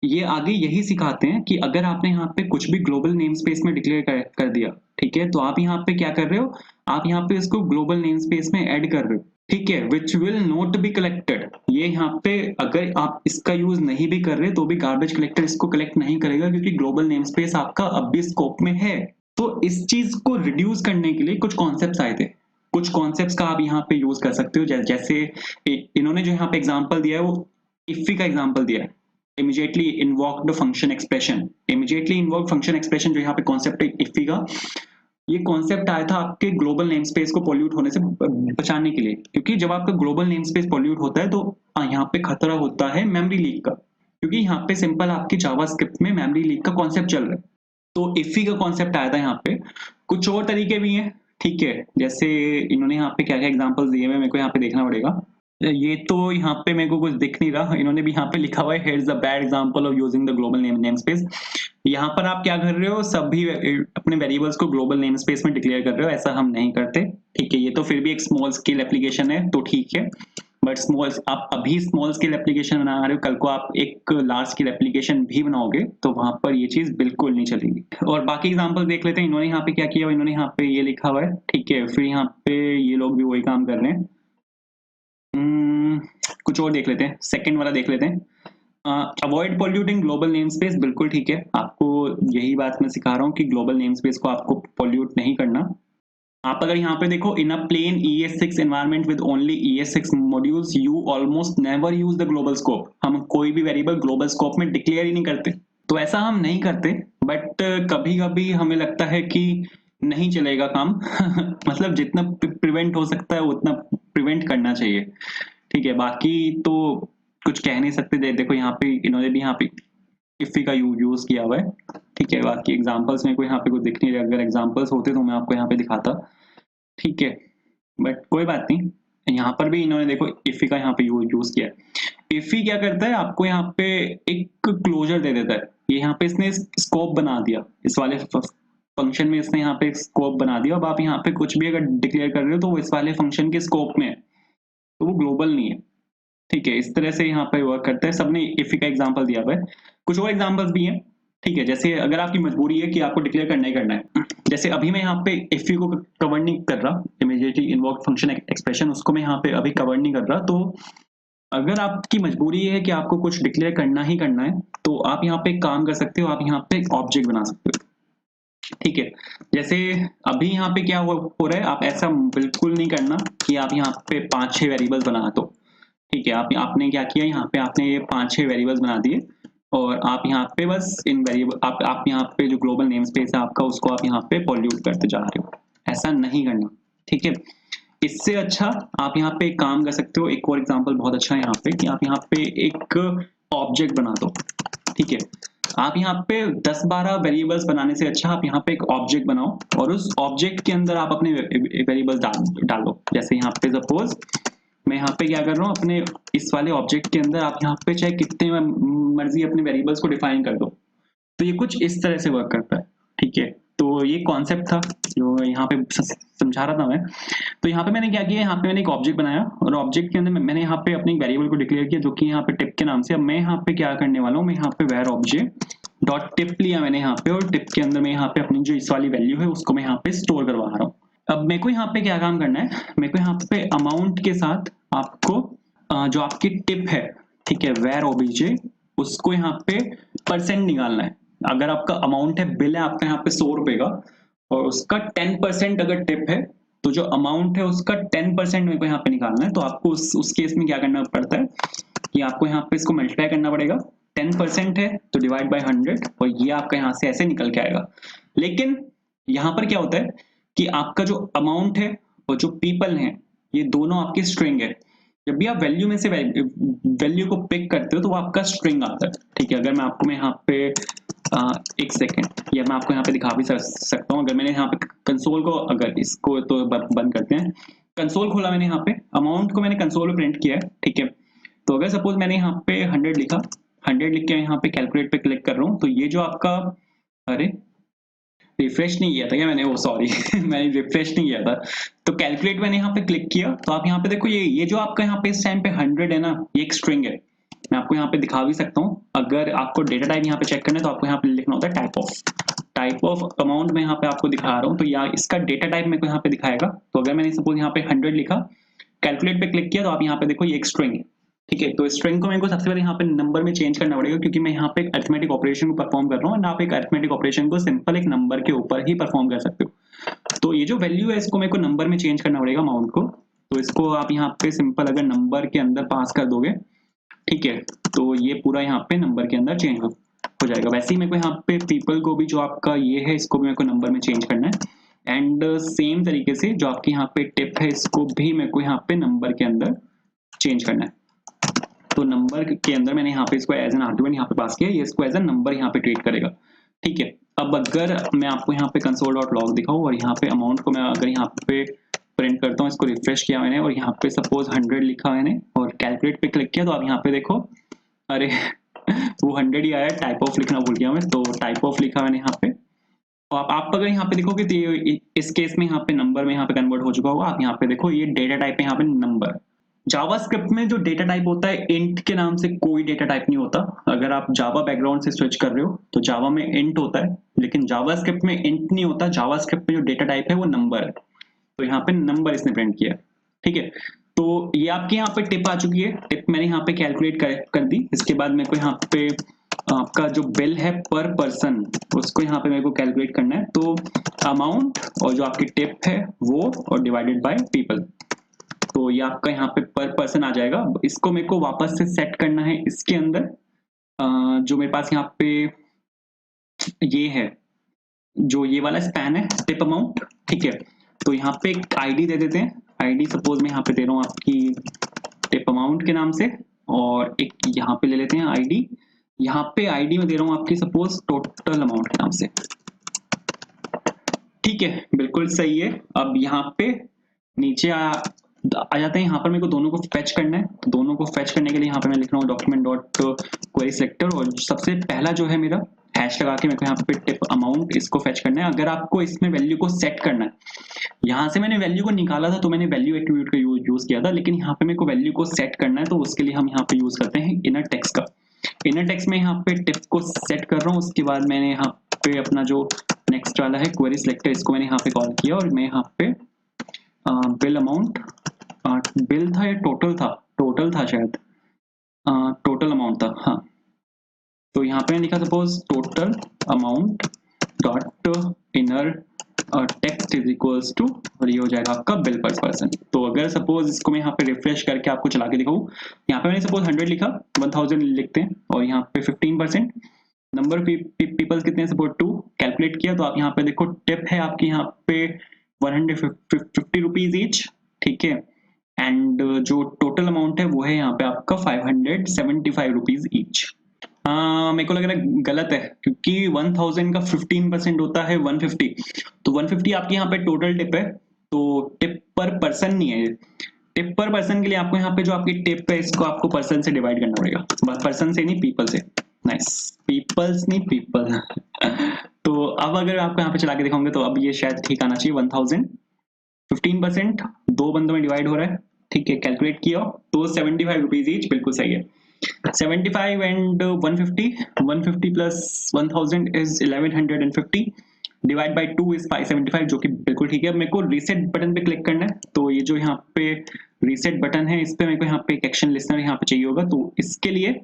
ये आगे यही सिखाते हैं कि अगर आपने यहाँ पे कुछ भी ग्लोबल नेम स्पेस में डिक्लेयर कर दिया, ठीक है, तो आप यहाँ पे क्या कर रहे हो, आप यहाँ पे इसको ग्लोबल नेम स्पेस में ऐड कर रहे हो, ठीक है, which will not be collected. ये यहाँ पे अगर आप इसका यूज नहीं भी कर रहे तो भी गार्बेज कलेक्टर इसको कलेक्ट नहीं करेगा, क्योंकि ग्लोबल नेम स्पेस आपका अब भी स्कोप में है। तो इस चीज को रिड्यूस करने के लिए कुछ कॉन्सेप्ट्स आए थे, कुछ कॉन्सेप्ट्स का आप यहाँ पे यूज कर सकते हो। जैसे इन्होंने जो यहाँ पे एग्जाम्पल दिया है वो इफी का एग्जाम्पल दिया है, immediately invoked function expression। immediately invoked function expression जो यहाँ पे कॉन्सेप्ट है इफी का, ये कॉन्सेप्ट आया था आपके ग्लोबल नेम स्पेस को पॉल्यूट होने से बचाने के लिए, क्योंकि जब आपका ग्लोबल नेम स्पेस पॉल्यूट होता है तो यहाँ पे खतरा होता है मेमोरी लीक का, क्योंकि यहाँ पे सिंपल आपकी जावास्क्रिप्ट में मेमोरी लीक का कॉन्सेप्ट चल रहा है। तो इफी का कॉन्सेप्ट आया था यहाँ पे। कुछ और तरीके भी हैं, ठीक है, जैसे इन्होंने यहाँ पे क्या क्या एग्जाम्पल्स दिए हुए मेरे को यहाँ पे देखना पड़ेगा। ये तो यहाँ पे मेरे को कुछ दिख नहीं रहा, इन्होंने भी यहाँ पे लिखा हुआ है here's the bad example of using the global name space. यहाँ पर आप क्या कर रहे हो, सभी अपने वेरिएबल्स को ग्लोबल नेम स्पेस में डिक्लेयर कर रहे हो, ऐसा हम नहीं करते, ठीक है। ये तो फिर भी एक स्मॉल स्केल एप्लीकेशन है तो ठीक है, बट आप अभी स्मॉल स्केल एप्लीकेशन बना रहे हो, कल को आप एक लार्ज स्केल एप्लीकेशन भी बनाओगे तो वहां पर ये चीज बिल्कुल नहीं चलेगी। और बाकी एग्जांपल देख लेते हैं। इन्होंने यहाँ पे क्या किया, इन्होंने यहाँ पे ये लिखा हुआ है, ठीक है, फिर यहाँ पे ये लोग भी वही काम कर रहे हैं। कुछ और देख लेते हैं, सेकंड वाला देख लेते हैं। Avoid polluting global name space, बिल्कुल ठीक है, आपको यही बात मैं सिखा रहा हूँ कि ग्लोबल नेम स्पेस को आपको पॉल्यूट नहीं करना। आप अगर यहाँ पे देखो, in a plain ES6 environment with only ES6 modules you almost never use the global scope. हम कोई भी वेरिएबल ग्लोबल स्कोप में डिक्लेयर ही नहीं करते, तो ऐसा हम नहीं करते, बट कभी कभी हमें लगता है कि नहीं चलेगा काम मतलब जितना प्रिवेंट हो सकता है उतना प्रिवेंट करना चाहिए, ठीक है। बाकी तो कुछ कह नहीं सकते। देखो यहाँ पे इन्होंने भी यहाँ पे इफी का यूज किया हुआ है, ठीक है। बाकी एग्जांपल्स में कोई यहाँ पे कुछ दिख नहीं रहा, अगर एग्जांपल्स होते तो मैं आपको यहाँ पे दिखाता, ठीक है, बट कोई बात नहीं। यहाँ पर भी इन्होंने देखो इफी का यहाँ पे यूज किया है। इफी क्या करता है, आपको यहाँ पे एक क्लोजर दे देता है। ये यहाँ पे इसने स्कोप बना दिया, इस वाले फंक्शन में इसने यहाँ पे स्कोप बना दिया। अब आप यहाँ पे कुछ भी अगर डिक्लेयर कर रहे हो तो वो इस वाले फंक्शन के स्कोप में है, तो वो ग्लोबल नहीं है, ठीक है। इस तरह से यहाँ पे वर्क करता है। सबने इफी का एग्जांपल दिया हुआ है, कुछ और एग्जांपल्स भी हैं, ठीक है। जैसे अगर आपकी मजबूरी है कि आपको डिक्लेयर करना ही करना है, जैसे अभी मैं यहाँ पे इफी को कवर नहीं कर रहा, इमीडिएटली इन्वोक्ड फंक्शन एक्सप्रेशन, उसको मैं यहाँ पे अभी कवर नहीं कर रहा। तो अगर आपकी मजबूरी है कि आपको कुछ डिक्लेयर करना ही करना है, तो आप यहाँ पे एक काम कर सकते हो, आप यहाँ पे एक ऑब्जेक्ट बना सकते हो, ठीक है। जैसे अभी यहाँ पे क्या हो रहा है, आप ऐसा बिल्कुल नहीं करना कि आप यहाँ पे 5-6 वेरिएबल्स बना दो, ठीक है। आपने क्या किया, यहाँ पे आपने ये 5-6 वेरिएबल्स बना दिए और आप यहाँ पे बस इन वेरिएबल आप यहाँ पे जो ग्लोबल नेम स्पेस है आपका, उसको आप यहाँ पे पॉल्यूट करते जा रहे हो। ऐसा नहीं करना, ठीक है। इससे अच्छा आप यहाँ पे एक काम कर सकते हो, एक और एग्जांपल बहुत अच्छा है यहाँ पे, कि आप यहाँ पे एक ऑब्जेक्ट बना दो, ठीक है। आप यहाँ पे 10-12 वेरिएबल्स बनाने से अच्छा आप यहाँ पे एक ऑब्जेक्ट बनाओ और उस ऑब्जेक्ट के अंदर आप अपने वेरिएबल्स डालो। जैसे यहाँ पे सपोज मैं यहाँ पे क्या कर रहा हूँ, अपने इस वाले ऑब्जेक्ट के अंदर आप यहाँ पे चाहे कितने मर्जी अपने वेरिएबल्स को डिफाइन कर दो। तो ये कुछ इस तरह से वर्क करता है, ठीक है। तो ये कॉन्सेप्ट था जो यहाँ पे समझा रहा था मैं। तो यहाँ पे मैंने क्या किया, यहाँ पे मैंने एक ऑब्जेक्ट बनाया और ऑब्जेक्ट के अंदर मैंने यहाँ पे अपने वेरिएबल को डिक्लेयर किया जो कि यहाँ पे टिप के नाम से। अब मैं यहाँ पे क्या करने वाला हूँ, मैं यहाँ पे वेर ऑब्जेक्ट डॉट टिप लिया मैंने यहाँ पे, और टिप के अंदर मैं यहाँ पे अपनी जो इस वाली वैल्यू है उसको मैं यहाँ पे स्टोर करवा रहा हूँ। अब मेरे को यहाँ पे क्या काम करना है, मेरे को यहाँ पे अमाउंट के साथ आपको जो आपकी टिप है, ठीक है, वेर ओबीजे, उसको यहाँ पे परसेंट निकालना है। अगर आपका अमाउंट है, बिल है आपका यहाँ पे 100 रुपए का, और उसका 10% अगर टिप है, तो जो अमाउंट है उसका 10% मेरे को यहाँ पे निकालना है। तो आपको उस केस में क्या करना पड़ता है कि आपको यहाँ पे इसको मल्टीप्लाई करना पड़ेगा। 10% है तो डिवाइड बाय 100, और ये आपका यहाँ से ऐसे निकल के आएगा। लेकिन यहाँ पर क्या होता है कि आपका जो अमाउंट है और जो पीपल है, ये दोनों आपकी स्ट्रिंग है। जब भी आप वैल्यू में से वैल्यू को पिक करते हो तो वो आपका स्ट्रिंग आता है, ठीक है। अगर मैं यहाँ पे एक सेकेंड, या मैं आपको यहाँ पे दिखा भी सकता हूँ। अगर मैंने यहाँ पे कंसोल को, अगर इसको तो बंद करते हैं, कंसोल खोला मैंने, यहाँ पे अमाउंट को मैंने कंसोल में प्रिंट किया है, ठीक है। तो अगर सपोज मैंने यहाँ पे 100 लिखा, 100 लिख के यहाँ पे कैलकुलेट पे क्लिक कर रहा हूँ, तो ये जो आपका, अरे रिफ्रेश नहीं किया था क्या मैंने, वो सॉरी मैंने रिफ्रेश नहीं किया था। तो कैलकुलेट मैंने यहाँ पे क्लिक किया, तो आप यहाँ पे देखो ये जो आपका यहाँ पे इस टाइम पे 100 है ना, ये एक स्ट्रिंग है। मैं आपको यहाँ पे दिखा भी सकता हूँ। अगर आपको डेटा टाइप यहाँ पे चेक करना है तो आपको यहाँ पे लिखना होता है टाइप ऑफ अमाउंट। में यहाँ पे आपको दिखा रहा हूँ, तो यहाँ इसका डेटा टाइप मेरे को यहाँ पे दिखाएगा। तो अगर मैंने सपोज यहाँ पे 100 लिखा, कैलकुलेट पे क्लिक किया, तो आप यहाँ पे देखो ये एक स्ट्रिंग है, ठीक है। तो स्ट्रिंग को मेरे को सबसे पहले यहाँ पे नंबर में चेंज करना पड़ेगा, क्योंकि मैं यहाँ पे एक अरिथमेटिक ऑपरेशन को परफॉर्म कर रहा हूँ, और आप एक अरिथमेटिक ऑपरेशन को सिंपल एक नंबर के ऊपर ही परफॉर्म कर सकते हो। तो ये जो वैल्यू है इसको मेरे को नंबर में चेंज करना पड़ेगा, अमाउंट को। तो इसको आप यहाँ पे सिंपल अगर नंबर के अंदर पास कर दोगे, ठीक है, तो ये पूरा यहाँ पे नंबर के अंदर चेंज हो जाएगा। वैसे ही मेरे को यहाँ पे पीपल को भी, जो आपका ये है, इसको भी मेरे को नंबर में चेंज करना है। एंड सेम तरीके से जो आपकी यहाँ पे टिप है, इसको भी मेरे को यहाँ पे नंबर के अंदर चेंज करना है। तो नंबर के अंदर मैंने यहाँ पे इसको एज एन आर्गुमेंट यहाँ पे पास किया, ये इसको एज एन नंबर यहाँ पे ट्रीट करेगा, ठीक है। अब अगर मैं आपको यहाँ पे console.log दिखाऊं और यहाँ पे अमाउंट को मैं अगर यहाँ पे प्रिंट करता हूँ, इसको रिफ्रेश किया मैंने और यहाँ पे सपोज 100 लिखा मैंने और कैलकुलेट पे क्लिक किया, तो आप यहाँ पे देखो, अरे वो 100 ही आया, टाइप ऑफ लिखना भूल गया मैं, तो टाइप ऑफ लिखा मैंने यहाँ पे। तो आप अगर यहाँ पे देखोगे तो इस केस में यहाँ पे नंबर में यहाँ पे कन्वर्ट हो चुका होगा। आप यहाँ पे देखो, ये डेटा टाइप है यहाँ पे नंबर। जावास्क्रिप्ट में जो डेटा टाइप होता है, इंट के नाम से कोई डेटा टाइप नहीं होता। अगर आप जावा बैकग्राउंड से स्विच कर रहे हो तो जावा में इंट होता है, लेकिन जावास्क्रिप्ट में इंट नहीं होता। जावास्क्रिप्ट में जो डेटा टाइप है वो नंबर है। तो यहाँ पे नंबर इसने प्रिंट किया, ठीक है। तो ये आपके यहाँ पे टिप आ चुकी है। टिप मैंने यहाँ पे कैलकुलेट कर दी। इसके बाद मेरे को यहाँ पे आपका जो बिल है पर पर्सन, उसको यहाँ पे मेरे को कैलकुलेट करना है। तो अमाउंट और जो आपकी टिप है वो, और डिवाइडेड बाय पीपल, तो ये आपका यहाँ पे पर पर्सन आ जाएगा। इसको मेरे को वापस से सेट करना है इसके अंदर। जो मेरे पास यहाँ पे ये है, जो ये वाला स्पैन है, टिप अमाउंट, ठीक है। तो यहाँ पे एक आईडी दे देते हैं। आईडी सपोज मैं यहाँ पे दे रहा हूँ आपकी टिप अमाउंट के नाम से, और एक यहाँ पे ले लेते हैं आईडी। यहाँ पे आईडी में दे रहा हूँ आपकी सपोज टोटल अमाउंट के नाम से, ठीक है, बिल्कुल सही है। अब यहाँ पे नीचे आ जाते हैं। यहाँ पर मेरे को दोनों को फेच करना है। तो दोनों को फेच करने के लिए यहाँ पे मैं लिख रहा हूँ डॉक्यूमेंट डॉट क्वेरी सिलेक्टर, और सबसे पहला जो है मेरा हैश लगा के मेरे को यहाँ पे टिप अमाउंट, इसको फेच करना है। अगर आपको इसमें वैल्यू को सेट करना है, यहाँ से मैंने वैल्यू को निकाला था तो मैंने वैल्यू एट्रीब्यूट का यूज किया था, लेकिन यहाँ पे मेरे को वैल्यू को सेट करना है, तो उसके लिए हम यहाँ पे यूज करते हैं इनर टेक्स्ट का। इनर टेक्स्ट में यहाँ पे टिप को सेट कर रहा हूँ। उसके बाद मैंने यहाँ पे अपना जो नेक्स्ट वाला है क्वेरी सिलेक्टर, इसको मैंने यहाँ पे कॉल किया, और मैं यहाँ पे बिल अमाउंट, बिल था या टोटल था शायद, टोटल अमाउंट था, हाँ। तो यहाँ पे लिखा suppose total amount dot inner text is equals to, और ये हो जाएगा आपका बिल पर पर्सन। तो अगर सपोज इसको मैं यहाँ पे रिफ्रेश करके आपको चला के दिखाऊं, यहाँ पे मैंने सपोज 100 लिखा, 1000 लिखते हैं, और यहाँ पे 15% नंबर पीपल्स कितने, सपोज 2 कैलकुलेट किया। तो आप यहाँ पे देखो टिप है आपकी यहाँ पे 150 रुपीज ईच, ठीक है। एंड जो टोटल अमाउंट है वो है यहाँ पे आपका 575 रुपीज ईच। मेरे को लग रहा है गलत है, क्योंकि 1000 का 15% होता है 150। तो 150 आपकी यहाँ पे टोटल टिप है, तो टिप पर पर्सन नहीं है। टिप पर पर्सन के लिए आपको यहाँ पे जो आपकी टिप है, इसको आपको पर्सन से डिवाइड करना पड़ेगा। बस पर्सन से नहीं, पीपल से। नाइस, पीपल्स नहीं, पीपल तो अब अगर आपको यहाँ पे चला के दिखाऊंगे तो अब ये शायद ठीक आना चाहिए 1000 15% 2 बंदों में डिवाइड हो रहा है, ठीक है, कैलकुलेट किया तो 75 रुपीज ईच, बिल्कुल सही है। 75 and 150 plus 1000 is 1150 divide by 2 is 575, जो कि बिल्कुल ठीक है। अब मेरे को रीसेट बटन पे क्लिक करना है, तो ये जो यहाँ पे रीसेट बटन है इस पे मेरे को यहाँ पे एक एक्शन लिस्नर यहाँ पे चाहिए होगा, तो इसके लिए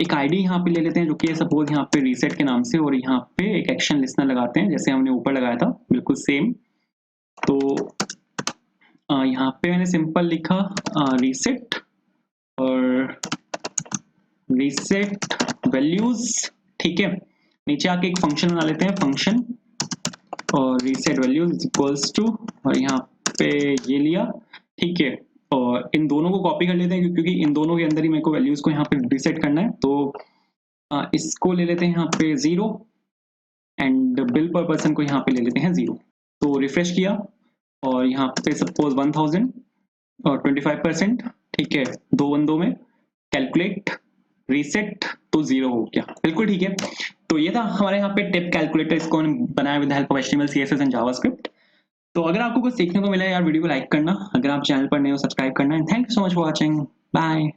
एक आईडी यहाँ पे ले लेते हैं जो कि सपोज यहाँ पे रीसेट के नाम से, और यहाँ पे एक एक्शन लिस्नर लगाते हैं जैसे हमने ऊपर लगाया था, बिल्कुल सेम। तो यहाँ पे मैंने सिंपल लिखा रीसेट और रीसेट वैल्यूज, ठीक है। नीचे आके एक फंक्शन बना लेते हैं, फंक्शन और रीसेट वैल्यूज इक्वल्स टू, और यहाँ पे ये लिया, ठीक है। और इन दोनों को कॉपी कर लेते हैं क्योंकि इन दोनों के अंदर ही मेरे को वैल्यूज को यहाँ पे रीसेट करना है। तो इसको ले लेते हैं यहाँ पे 0 एंड बिल पर पर्सन को यहाँ पे ले लेते हैं 0। तो रिफ्रेश किया और यहाँ पे सपोज 1000 और 25%, ठीक है, 2 बंदों में कैलकुलेट रीसेट तो 0 हो गया, बिल्कुल ठीक है। तो ये था हमारे यहाँ पे टिप कैलकुलेटर, इसको हमने बनाया with help of HTML CSS and JavaScript. तो अगर आपको कुछ सीखने को मिला यार, वीडियो को लाइक करना, अगर आप चैनल पर नए हो सब्सक्राइब करना, and thank you so much for watching, bye.